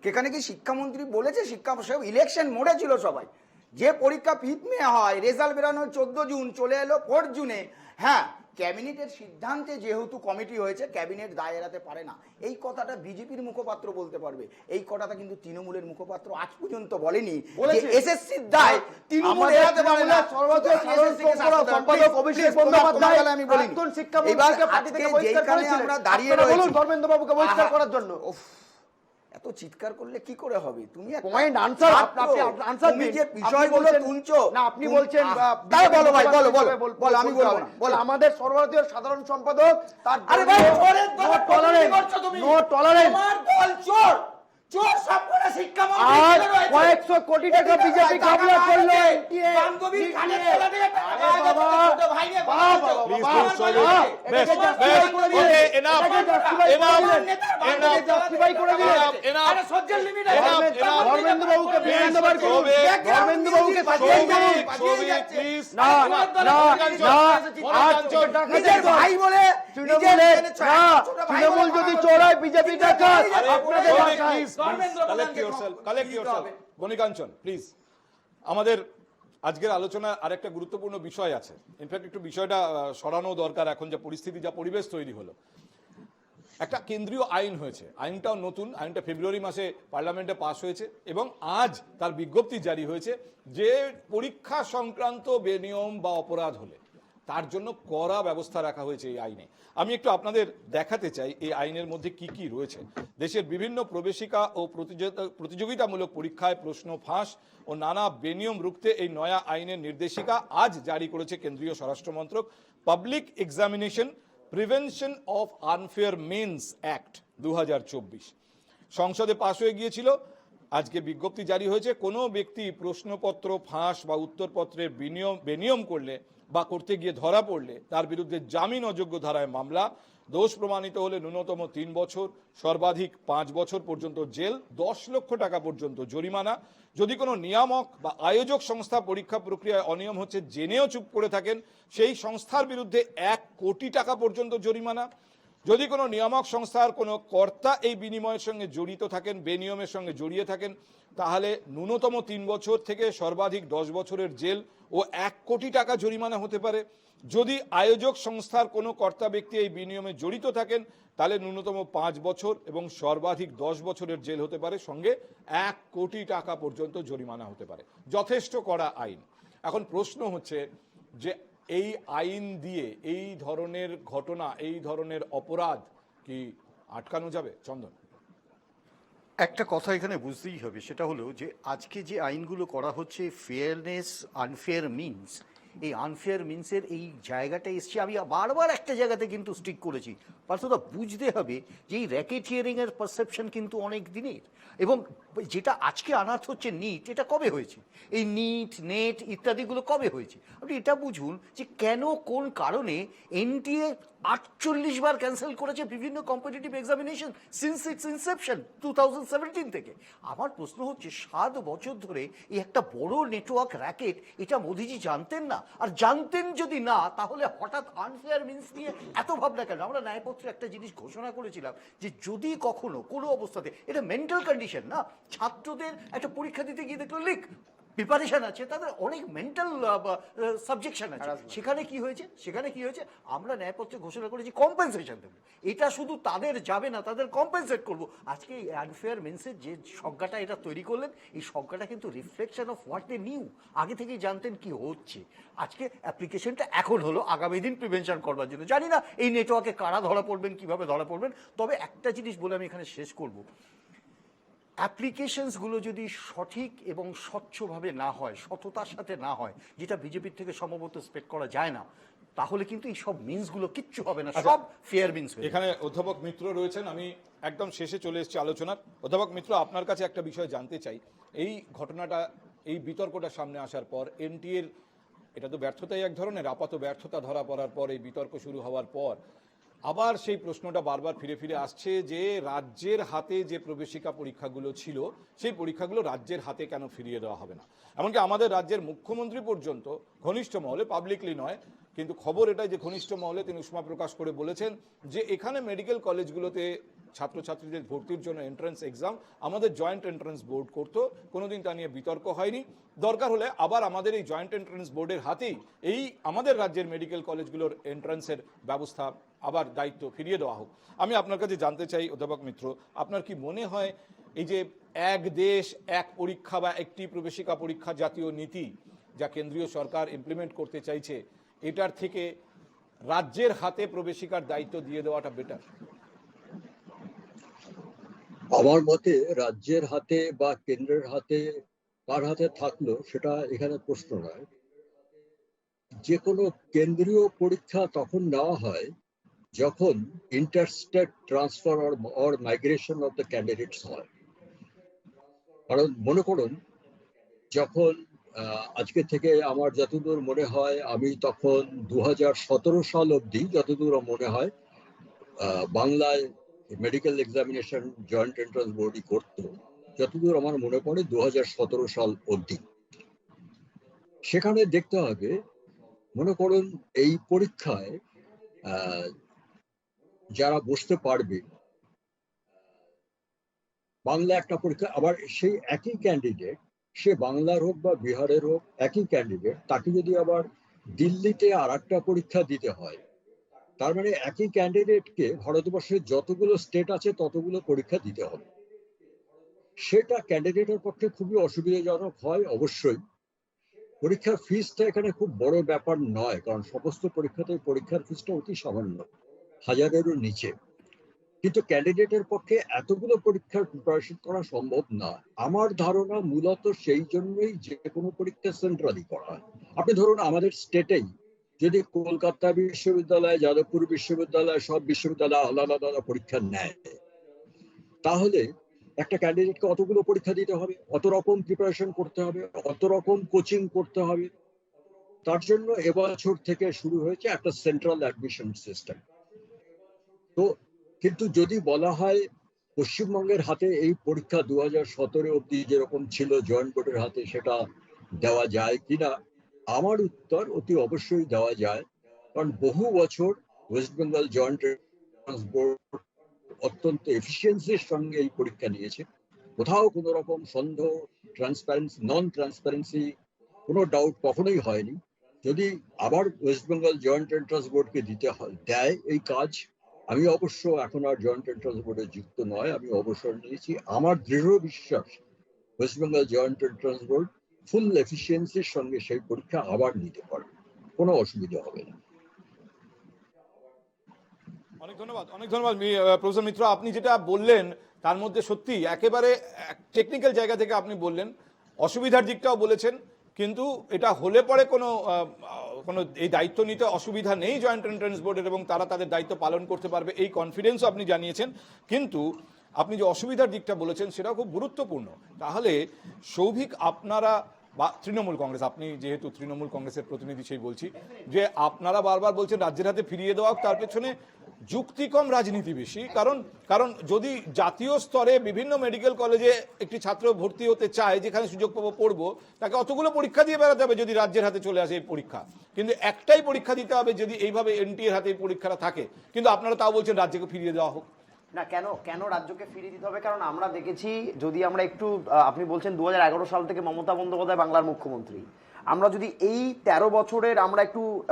এখানে কি শিক্ষামন্ত্রী বলেছে? শিক্ষা সব ইলেকশন মোডে ছিল সবাই। যে পরীক্ষা 5 মে হয়, রেজাল্ট বেরোনোর 14 জুন, চলে এলো 4 জুনে। হ্যাঁ, ক্যাবিনেটের সিদ্ধান্তে যেহেতু কমিটি হয়েছে, ক্যাবিনেট দায় এড়াতে পারে না, এই কথাটা বিজেপির মুখপাত্র বলতে পারবে। এই কথাটা কিন্তু তৃণমূলের মুখপাত্র আজ পর্যন্ত বলেনি যে এসএসসির দায় তৃণমূল এড়াতে পারে না। সম্পাদক অভিষেক বন্দ্যোপাধ্যায় আমি বলি প্রাক্তন এবার শিক্ষামন্ত্রীকে পার্টি আজকে থেকে বহিষ্কার যেখানে করেছিলেন। আমরা দাঁড়িয়ে আপনারা বলুন রয়েছি, ধর্মেন্দ্র বাবুকে বহিষ্কার করার জন্য। উফ, এত চিৎকার করলে কি করে হবে? তুমি একটা পয়েন্ট আনসার, ছাত্র, আপনি আনসার তুমি দিন। যে আপনি বিষয়গুলো বলছেন- তুলছো, না আপনি বলছেন তাই বলো ভাই, বলো বলো বলতে বলো, আমি হবে। বলবো না, বলো। আমাদের সর্বভারতীয় সাধারণ সম্পাদক তার আরে ভাই, চোরের দলে নো টলারেন্স, করছো তুমি। No tolerance. তোমার দল চোর, চোর সবকটা শিক্ষামন্ত্রী আর ছেলে রয়েছে। কয়েকশো কোটি টাকা বিজেপি ঘাবলা করলো বান্ধবীর কানের তলা দিয়ে টাকা আরে পাওয়া যাচ্ছে, বাবা, ছোট ভাইরে বাবা, পাওয়া বাবা, যাচ্ছে। Please, বাবা, please, Sholvi. বাবা, বেশ, এটাকে বেশ, justify করে দিলেন। okay, enough, এটাকে justify করে enough, দিলেন। enough, এটাকে justify করে দিলেন। enough, আরে সহ্যের limit enough, আছে। enough. ধর্মেন্দ্র বাবুকে বিআইন দাবার করুন। Sholvi, ধর্মেন্দ্র বাবুকে পাঠিয়ে দিন। সৌভিক, please. না, না, না, আজ টাকা নিজের চাই। ভাই বলে তৃণমূলের না, তৃণমূল যদি চোরাই বিজেপি ডাকাত, আরে, আপনাদের সৌভিক, ডাকাত। please, please, collect yourself. Manikanchan, please. আমাদের আজকের আলোচনায় আরেকটা গুরুত্বপূর্ণ বিষয় আছে। ইনফ্যাক্ট একটু বিষয়টা সরানো দরকার, এখন যে পরিস্থিতি, যা পরিবেশ তৈরি হলো। একটা কেন্দ্রীয় আইন হয়েছে, আইনটাও নতুন, আইনটা ফেব্রুয়ারি মাসে পার্লামেন্টে পাস হয়েছে এবং আজ তার বিজ্ঞপ্তি জারি হয়েছে যে পরীক্ষা সংক্রান্ত বেনিয়ম বা অপরাধ হলে তার জন্য কড়া ব্যবস্থা রাখা হয়েছে এই আইনে। আমি একটু আপনাদের দেখাতে চাই এই আইনের মধ্যে কি কি রয়েছে। দেশের বিভিন্ন প্রবেশিকা ও প্রতিযোগিতামূলক পরীক্ষায় প্রশ্ন ফাঁস ও নানা বেনিয়ম রুখতে এই নয়া আইনের নির্দেশিকা আজ জারি করেছে কেন্দ্রীয় স্বরাষ্ট্র মন্ত্রক। Public examination prevention of unfair means act 2024 সংসদে পাশ হয়ে গিয়েছিল, আজকে বিজ্ঞপ্তি জারি হয়েছে। কোনো ব্যক্তি প্রশ্নপত্র ফাঁস বা উত্তরপত্রের বেনিয়ম করলে বা করতে গিয়ে ধরা পড়লে তার বিরুদ্ধে জামিন অযোগ্য ধারায় মামলা, দোষ প্রমাণিত হলে ন্যূনতম 3 বছর, সর্বাধিক 5 বছর পর্যন্ত জেল, 10 লক্ষ টাকা পর্যন্ত জরিমানা। যদি কোনো নিয়ামক বা আয়োজক সংস্থা পরীক্ষা প্রক্রিয়ায় অনিয়ম হচ্ছে জেনেও চুপ করে থাকেন, সেই সংস্থার বিরুদ্ধে 1 কোটি টাকা পর্যন্ত জরিমানা। যদি কোনো নিয়ামক সংস্থার কোনো কর্তা এই বিনিময়ের সঙ্গে জড়িত থাকেন, বেনিয়মের সঙ্গে জড়িয়ে থাকেন, তাহলে ন্যূনতম 3 বছর থেকে সর্বাধিক 10 বছরের জেল ও 1 কোটি টাকা জরিমানা হতে পারে। যদি আয়োজক সংস্থার কোনো কর্তা ব্যক্তি এই বিনিয়মে জড়িত থাকেন, তাহলে ন্যূনতম 5 বছর এবং সর্বাধিক 10 বছরের জেল হতে পারে, সঙ্গে 1 কোটি টাকা পর্যন্ত জরিমানা হতে পারে। যথেষ্ট কড়া আইন। এখন প্রশ্ন হচ্ছে যে এই আইন দিয়ে এই ধরনের ঘটনা, এই ধরনের অপরাধ কি আটকানো যাবে? চন্দন, একটা কথা এখানে বুঝতেই হবে, সেটা হলো যে আজকে যে আইনগুলো করা হচ্ছে ফেয়ারনেস আনফেয়ার মিনস, এই আনফেয়ার মিনসের এই জায়গাটা এসছে। আমি বারবার একটা জায়গাতে কিন্তু স্টিক করেছি, পার্থদা বুঝতে হবে যে এই র্যাকেটিয়ারিংয়ের পারসেপশন কিন্তু অনেক দিনের, এবং যেটা আজকে আনার্থ হচ্ছে নিট, এটা কবে হয়েছে? এই নিট, নেট ইত্যাদিগুলো কবে হয়েছে? আপনি এটা বুঝুন যে কেন, কোন কারণে এনটিএ 48 বার ক্যান্সেল করেছে বিভিন্ন competitive examination since it's Inception 2017 থেকে। আমার প্রশ্ন হচ্ছে 7 বছর ধরে এই একটা বড় নেটওয়ার্ক র্যাকেট, এটা মোদিজি জানতেন না? আর জানতেন যদি না, তাহলে হঠাৎ আনফেয়ার মিনস নিয়ে এত ভাবনা কেন? আমরা ন্যায়পত্রে একটা জিনিস ঘোষণা করেছিলাম যে যদি কখনো কোনো অবস্থাতে, এটা মেন্টাল কন্ডিশন না, ছাত্রদের একটা পরীক্ষা দিতে গিয়ে দেখলো লিক, প্রিপারেশন আছে, তাদের অনেক মেন্টাল সাবজেকশন আছে। সেখানে কি হয়েছে আমরা ন্যায়পত্রে ঘোষণা করেছি কম্পেনসেশন দেবো। এটা শুধু তাদের যাবে না, তাদের কম্পেনসেট করব। আজকে এই আনফেয়ার মেন্সের যে সংজ্ঞাটা এটা তৈরি করলেন, এই সংজ্ঞাটা কিন্তু reflection of what they knew. আগে থেকেই জানতেন কি হচ্ছে, আজকে অ্যাপ্লিকেশনটা এখন হলো আগামী দিন প্রিভেনশন করবার জন্য। জানি না এই নেটওয়ার্কে কারা ধরা পড়বেন, কিভাবে ধরা পড়বেন। তবে একটা জিনিস বলে আমি এখানে শেষ করব, অ্যাপ্লিকেশনসগুলো যদি সঠিক এবং স্বচ্ছভাবে না হয়, সততার সাথে না হয়, যেটা বিজেপির থেকে সম্ভবত এক্সপেক্ট করা যায় না, তাহলে কিন্তু এই সব মিন্সগুলো কিচ্ছু হবে না, সব ফেয়ার মিন্স। এখানে অধ্যাপক মিত্র রয়েছেন, আমি একদম শেষে চলে এসেছি আলোচনার। অধ্যাপক মিত্র, আপনার কাছে একটা বিষয় জানতে চাই। এই ঘটনাটা, এই বিতর্কটা সামনে আসার পর এনটিএর, এটা তো ব্যর্থতাই এক ধরনের, আপাত ব্যর্থতা ধরা পড়ার পর, এই বিতর্ক শুরু হওয়ার পর আবার সেই প্রশ্নটা বারবার ফিরে ফিরে আসছে যে রাজ্যের হাতে যে প্রবেশিকা পরীক্ষাগুলো ছিল, সেই পরীক্ষাগুলো রাজ্যের হাতে কেন ফিরিয়ে দেওয়া হবে না। এমনকি আমাদের রাজ্যের মুখ্যমন্ত্রী পর্যন্ত ঘনিষ্ঠ মহলে, পাবলিকলি নয় কিন্তু খবর এটাই যে ঘনিষ্ঠ মহলে তিনি উষ্মা প্রকাশ করে বলেছেন যে এখানে মেডিকেল কলেজগুলোতে ছাত্রছাত্রীদের ভর্তির জন্য এন্ট্রান্স এক্সাম আমাদের জয়েন্ট এন্ট্রান্স বোর্ড করতো, কোনোদিন তা নিয়ে বিতর্ক হয়নি। দরকার হলে আবার আমাদের এই জয়েন্ট এন্ট্রান্স বোর্ডের হাতেই এই আমাদের রাজ্যের মেডিকেল কলেজগুলোর এন্ট্রান্সের ব্যবস্থা, আবার দায়িত্ব ফিরিয়ে দেওয়া হোক। আমি আপনার কাছে জানতে চাই অধ্যাপক মিত্র, আপনার কি মনে হয় এই যে এক দেশ এক পরীক্ষা বা একটি প্রবেশিকা পরীক্ষা জাতীয় নীতি যা কেন্দ্রীয় সরকার ইমপ্লিমেন্ট করতে চাইছে, এটার থেকে রাজ্যের হাতে প্রবেশিকার দায়িত্ব দিয়ে দেওয়াটা বেটার? আমার মতে রাজ্যের হাতে বা কেন্দ্রের হাতে, কার হাতে থাকলো সেটা এখানে প্রশ্ন নয়। যে কোনো কেন্দ্রীয় পরীক্ষা তখন নেওয়া হয় যখন interstate transfer or migration of the candidates হয়। কারণ মনে করুন, যখন আজকে থেকে আমার যতদূর মনে হয়, আমি তখন 2017 সাল অবধি যতদূর মনে হয় বাংলায় মেডিকেল এক্সামিনেশন জয়েন্ট এন্ট্রান্স বোর্ডই করতো, যতদূর আমার মনে পড়ে 2017 সাল অবধি। সেখানে দেখতে হবে, মনে করুন এই পরীক্ষায় যারা বসতে পারবে, বাংলা একটা পরীক্ষা, আবার সেই একই ক্যান্ডিডেট, সে বাংলার হোক বা বিহারের হোক, একই ক্যান্ডিডেট, তাকে যদি আবার দিল্লিতে আর একটা পরীক্ষা দিতে হয়, তার মানে একই ক্যান্ডিডেটকে ভারতবর্ষের যতগুলো স্টেট আছে ততগুলো পরীক্ষা দিতে হবে। সেটা ক্যান্ডিডেটের পক্ষে খুবই অসুবিধাজনক হয়। অবশ্যই পরীক্ষার ফিসটা এখানে খুব বড় ব্যাপার নয়, কারণ সমস্ত পরীক্ষাতে পরীক্ষার ফিসটা অতি সামান্য, 1000-এরও নিচে। কিন্তু ক্যান্ডিডেটের পক্ষে এতগুলো পরীক্ষার প্রিপারেশন করা সম্ভব না। আমার ধারণা মূলত সেই জন্যই যে কোনো পরীক্ষা সেন্ট্রালি করা হয়। আপনি ধরুন আমাদের স্টেটেই যদি কলকাতা বিশ্ববিদ্যালয়, যাদবপুর বিশ্ববিদ্যালয়, সব বিশ্ববিদ্যালয় আলাদা আলাদা পরীক্ষা নেয়, তাহলে একটা ক্যান্ডিডেটকে অতগুলো পরীক্ষা দিতে হবে, অত রকম প্রিপারেশন করতে হবে, অত রকম কোচিং করতে হবে। তার জন্য এবছর থেকে শুরু হয়েছে একটা সেন্ট্রাল অ্যাডমিশন সিস্টেম। তো কিন্তু যদি বলা হয় পশ্চিমবঙ্গের হাতে এই পরীক্ষা 2017 অবধি যেরকম ছিল জয়েন্ট বোর্ডের হাতে, সেটা দেওয়া যায় কিনা, আমার উত্তর অতি অবশ্যই দেওয়া যায়। কারণ বহু বছর West Bengal joint entrance board অত্যন্ত এফিসিয়েন্সির সঙ্গে এই পরীক্ষা নিয়েছে। কোথাও কোনো রকম সন্দেহ, ট্রান্সপারেন্সি, নন ট্রান্সপারেন্সি, কোনো ডাউট কখনোই হয়নি। যদি আবার ওয়েস্ট বেঙ্গল জয়েন্ট এন্ট্রান্স বোর্ডকে দেয় এই কাজ, আমি অবশ্য এখন আর জয়েন্ট এন্ট্রান্স বোর্ডে যুক্ত নয়, আমি অবসর নিয়েছি। আমার দৃঢ় বিশ্বাস West Bengal joint entrance board full এফিসিয়েন্সির সঙ্গে সেই পরীক্ষা আবার নিতে পারবে, কোনো অসুবিধা হবে না। অনেক ধন্যবাদ, অনেক ধন্যবাদ প্রফেসর মিত্র। আপনি যেটা বললেন তার মধ্যে সত্যি একেবারে টেকনিক্যাল জায়গা থেকে আপনি বললেন, অসুবিধার দিকটাও বলেছেন, কিন্তু এটা হলে পরে কোনো এই দায়িত্ব নিতে অসুবিধা নেই জয়েন্ট এন্ট্রান্স বোর্ডের, এবং তারা তাদের দায়িত্ব পালন করতে পারবে, এই কনফিডেন্সও আপনি জানিয়েছেন। কিন্তু আপনি যে অসুবিধার দিকটা বলেছেন সেটাও খুব গুরুত্বপূর্ণ। তাহলে সৌভিক, আপনারা বা তৃণমূল কংগ্রেস, আপনি যেহেতু তৃণমূল কংগ্রেসের প্রতিনিধি সেই বলছি, যে আপনারা বারবার বলছেন রাজ্যের হাতে ফিরিয়ে দেওয়া, তার পেছনে যুক্তি কম, রাজনীতি বেশি। কারণ যদি জাতীয় স্তরে বিভিন্ন মেডিকেল কলেজে একটি ছাত্র ভর্তি হতে চায়, যেখানে সুযোগ পাবো পড়বো, তাকে অতগুলো পরীক্ষা দিয়ে বেড়াতে হবে যদি রাজ্যের হাতে চলে আসে এই পরীক্ষা। কিন্তু একটাই পরীক্ষা দিতে হবে যদি এইভাবে এনটিএর হাতে এই পরীক্ষাটা থাকে। কিন্তু আপনারা তাও বলছেন রাজ্যকে ফিরিয়ে দেওয়া হোক। না, কেন কেন রাজ্যকে ফিরিয়ে দিতে হবে? কারণ আমরা দেখেছি, যদি আমরা একটু আপনি বলছেন 2011 সাল থেকে মমতা বন্দ্যোপাধ্যায় বাংলার মুখ্যমন্ত্রী, আমরা যদি এই 13 বছরের আমরা একটু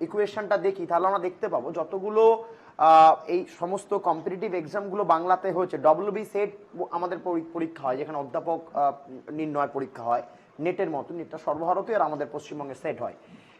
ইকুয়েশনটা দেখি, তাহলে আমরা দেখতে পাবো যতগুলো এই সমস্ত কম্পিটিটিভ এক্সামগুলো বাংলাতে হয়েছে, WB সেট আমাদের পরীক্ষা হয়, যেখানে অধ্যাপক নির্ণয় পরীক্ষা হয়, নেটের মতো, নেটটা সর্বভারতীয় আর আমাদের পশ্চিমবঙ্গে সেট হয়,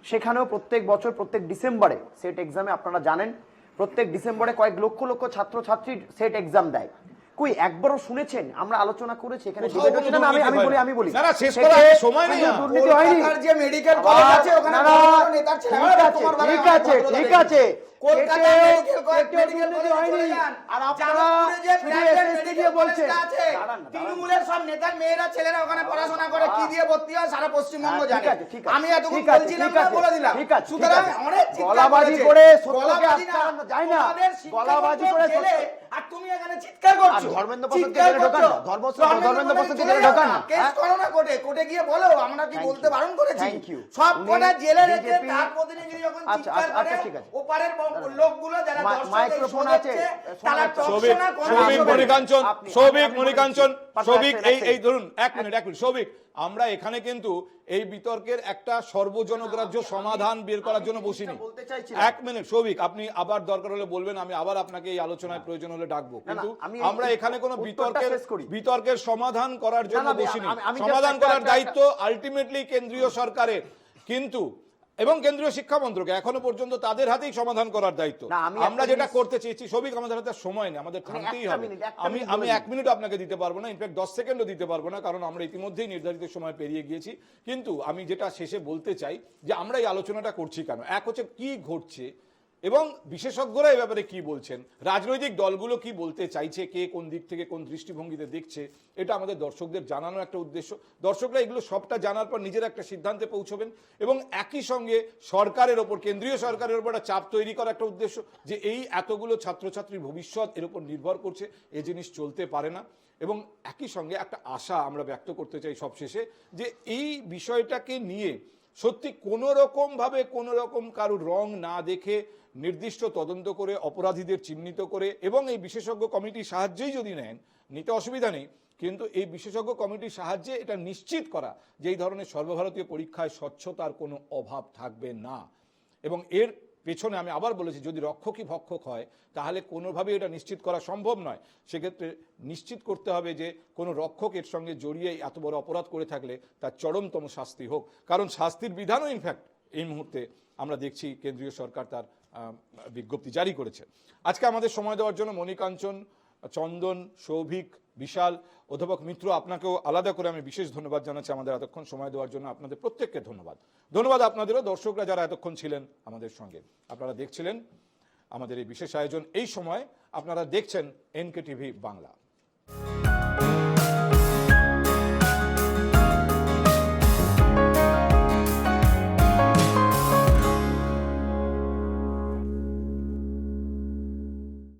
সেখানেও প্রত্যেক বছর প্রত্যেক ডিসেম্বরে সেট এক্সামে, আপনারা জানেন প্রত্যেক ডিসেম্বরে কয়েক লক্ষ লক্ষ ছাত্রছাত্রী সেট এক্সাম দেয়। কই একবারও শুনেছেন? আমরা আলোচনা করেছি এখানে, কোথাও debate হচ্ছে। কোনো না, আমি দুর্নীতি বলি হয় আমি বলি না, না, শেষ করার সেটে সময় নেই কোনো আর। দুর্নীতি হয়নি। কলকাতার যে মেডিকেল কলেজ আছে ওখানে না, না, বড় বড় নেতার ছেলেমেয়েরা ঠিক আছে, তোমার বাড়ি ঠিক আছে, আমার ঠিক বাড়ি। আছে। কলকাতা সেটে মেডিকেল কলেজ দুর্নীতি মেডিকেল হয়নি। কলেজ যান। আর আপনারা জামালপুরে যে শুধু প্রাইভেট SSC মেডিকেল দিয়ে বলছেন। কলেজটা আছে, দাঁড়ান না, তৃণমূলের সব নেতার মেয়েরা ছেলেরা ওখানে পড়াশোনা করে, কি দিয়ে ভর্তি হয় সারা পশ্চিমবঙ্গ ঠিক জানে। আছে, ঠিক আছে, আমি এতক্ষণ ঠিক আছে, বলছিলাম ঠিক না, আছে, বলে দিলাম। ঠিক আছে, সুতরাং ঠিক আছে। অনেক চিৎকার গলাবাজি করেছে। করে সত্যকে গলাবাজি না, আটকানো যায় না। তোমাদের গলাবাজি শিক্ষামন্ত্রক করে জেলে, সত্য- আর তুমি এখানে চিৎকার করছো। আর ধর্মেন্দ্র প্রসাদকে চিৎকার জেলে ঢোকান করছো। না, ধর্মেন্দ্র প্রসাদকে জেলে চলে ঢোকান যাও না, কেস হ্যাঁ? করো না কোর্টে, কোর্টে গিয়ে বলো আমরা কি Thank বলতে you. বারণ করেছি। Thank you. সব উনি কটা জেলে রেখে BJP তার প্রতিনিধি যখন আচ্ছা, চিৎকার আচ্ছা, করে, ঠিক আছে। ওপারের লোকগুলো যারা মা- দর্শক মাইক্রোফোন এই আছে, শোনাচ্ছে, তারা শোনাচ্ছে। সৌভিক, টকশো না, কোনো সৌভিক কিছু না। মণিকাঞ্চন, আপনি- সৌভিক আমি মণিকাঞ্চন, বলেছি। সৌভিক, এক এই সেকেন্ড। ধরুন এক মিনিট, সৌভিক, আমরা এখানে কিন্তু এই বিতর্কের একটা সর্বজনগ্রাহ্য সমাধান বের করার জন্য বসিনি। বলতে চাইছিলাম। এক মিনিট সৌভিক, আপনি আবার দরকার হলে বলবেন, আমি আবার আপনাকে এই আলোচনায় প্রয়োজন হলে ডাকবো, কিন্তু আমি আমরা এই এখানে কোনো উত্তরটা শেষ করি। বিতর্কের সমাধান করার জন্য না, বসিনি। আমি just সমাধান একটা- করার একটা- দায়িত্ব আলটিমেটলি কেন্দ্রীয় সরকারের, কিন্তু এবং কেন্দ্রীয় শিক্ষা মন্ত্রকে এখনো পর্যন্ত তাদের হাতেই সমাধান করার দায়িত্ব। না, আমি আমরা একটা যেটা জিনিস- করতে চেয়েছি সৌভিক, আমাদের হাতে সময় নেই, আমাদের থামতেই একটা হবে। মিনিট, একটা আমি মিনিট আমি বলে 1 মিনিট আপনাকে দিতে পারবো না, ইনফ্যাক্ট 10 সেকেন্ডও দিতে পারবো না, কারণ আমরা ইতিমধ্যেই নির্ধারিত সময় পেরিয়ে গিয়েছি। কিন্তু আমি যেটা শেষে বলতে চাই যে আমরা এই আলোচনাটা করছি কেন, এক হচ্ছে কি ঘটছে এবং বিশেষজ্ঞরা এই ব্যাপারে কি বলছেন, রাজনৈতিক দলগুলো কি বলতে চাইছে, কে কোন দিক থেকে কোন দৃষ্টিভঙ্গিতে দেখছে, এটা আমাদের দর্শকদের জানানো একটা উদ্দেশ্য। দর্শকরা এগুলো সবটা জানার পর নিজের একটা সিদ্ধান্তে পৌঁছবেন এবং একই সঙ্গে সরকারের ওপর, কেন্দ্রীয় সরকারের ওপর একটা চাপ তৈরি করা একটা উদ্দেশ্য, যে এই এতগুলো ছাত্রছাত্রীর ভবিষ্যৎ এর উপর নির্ভর করছে, এই জিনিস চলতে পারে না। এবং একই সঙ্গে একটা আশা আমরা ব্যক্ত করতে চাই সবশেষে, যে এই বিষয়টাকে নিয়ে সত্যি কোনো রকম ভাবে কোনো রকম কারোর রং না দেখে নির্দিষ্ট তদন্ত করে অপরাধীদের চিহ্নিত করে, এবং এই বিশেষজ্ঞ কমিটির সাহায্যেই যদি নেন, নিতে অসুবিধা নেই, কিন্তু এই বিশেষজ্ঞ কমিটির সাহায্যে এটা নিশ্চিত করা যে এই ধরনের সর্বভারতীয় পরীক্ষায় স্বচ্ছতার কোনো অভাব থাকবে না। এবং এর পেছনে আমি আবার বলেছি, যদি রক্ষকই ভক্ষক হয় তাহলে কোনোভাবেই এটা নিশ্চিত করা সম্ভব নয়। সেক্ষেত্রে নিশ্চিত করতে হবে যে কোনো রক্ষক এর সঙ্গে জড়িয়ে এত বড় অপরাধ করে থাকলে তার চরমতম শাস্তি হোক, কারণ শাস্তির বিধানও ইনফ্যাক্ট এই মুহূর্তে আমরা দেখছি কেন্দ্রীয় সরকার তার বিজ্ঞপ্তি জারি করেছে। আজকে আমাদের সময় দেওয়ার জন্য মণিকাঞ্চন, চন্দন, সৌভিক, বিশাল, অধ্যাপক মিত্র, আপনাকেও আলাদা করে আমি বিশেষ ধন্যবাদ জানাচ্ছি আমাদের এতক্ষণ সময় দেওয়ার জন্য। আপনাদের প্রত্যেককে ধন্যবাদ। ধন্যবাদ আপনাদেরও, দর্শকরা যারা এতক্ষণ ছিলেন আমাদের সঙ্গে। আপনারা দেখছিলেন আমাদের এই বিশেষ আয়োজন। এই সময় আপনারা দেখছেন NK TV বাংলা।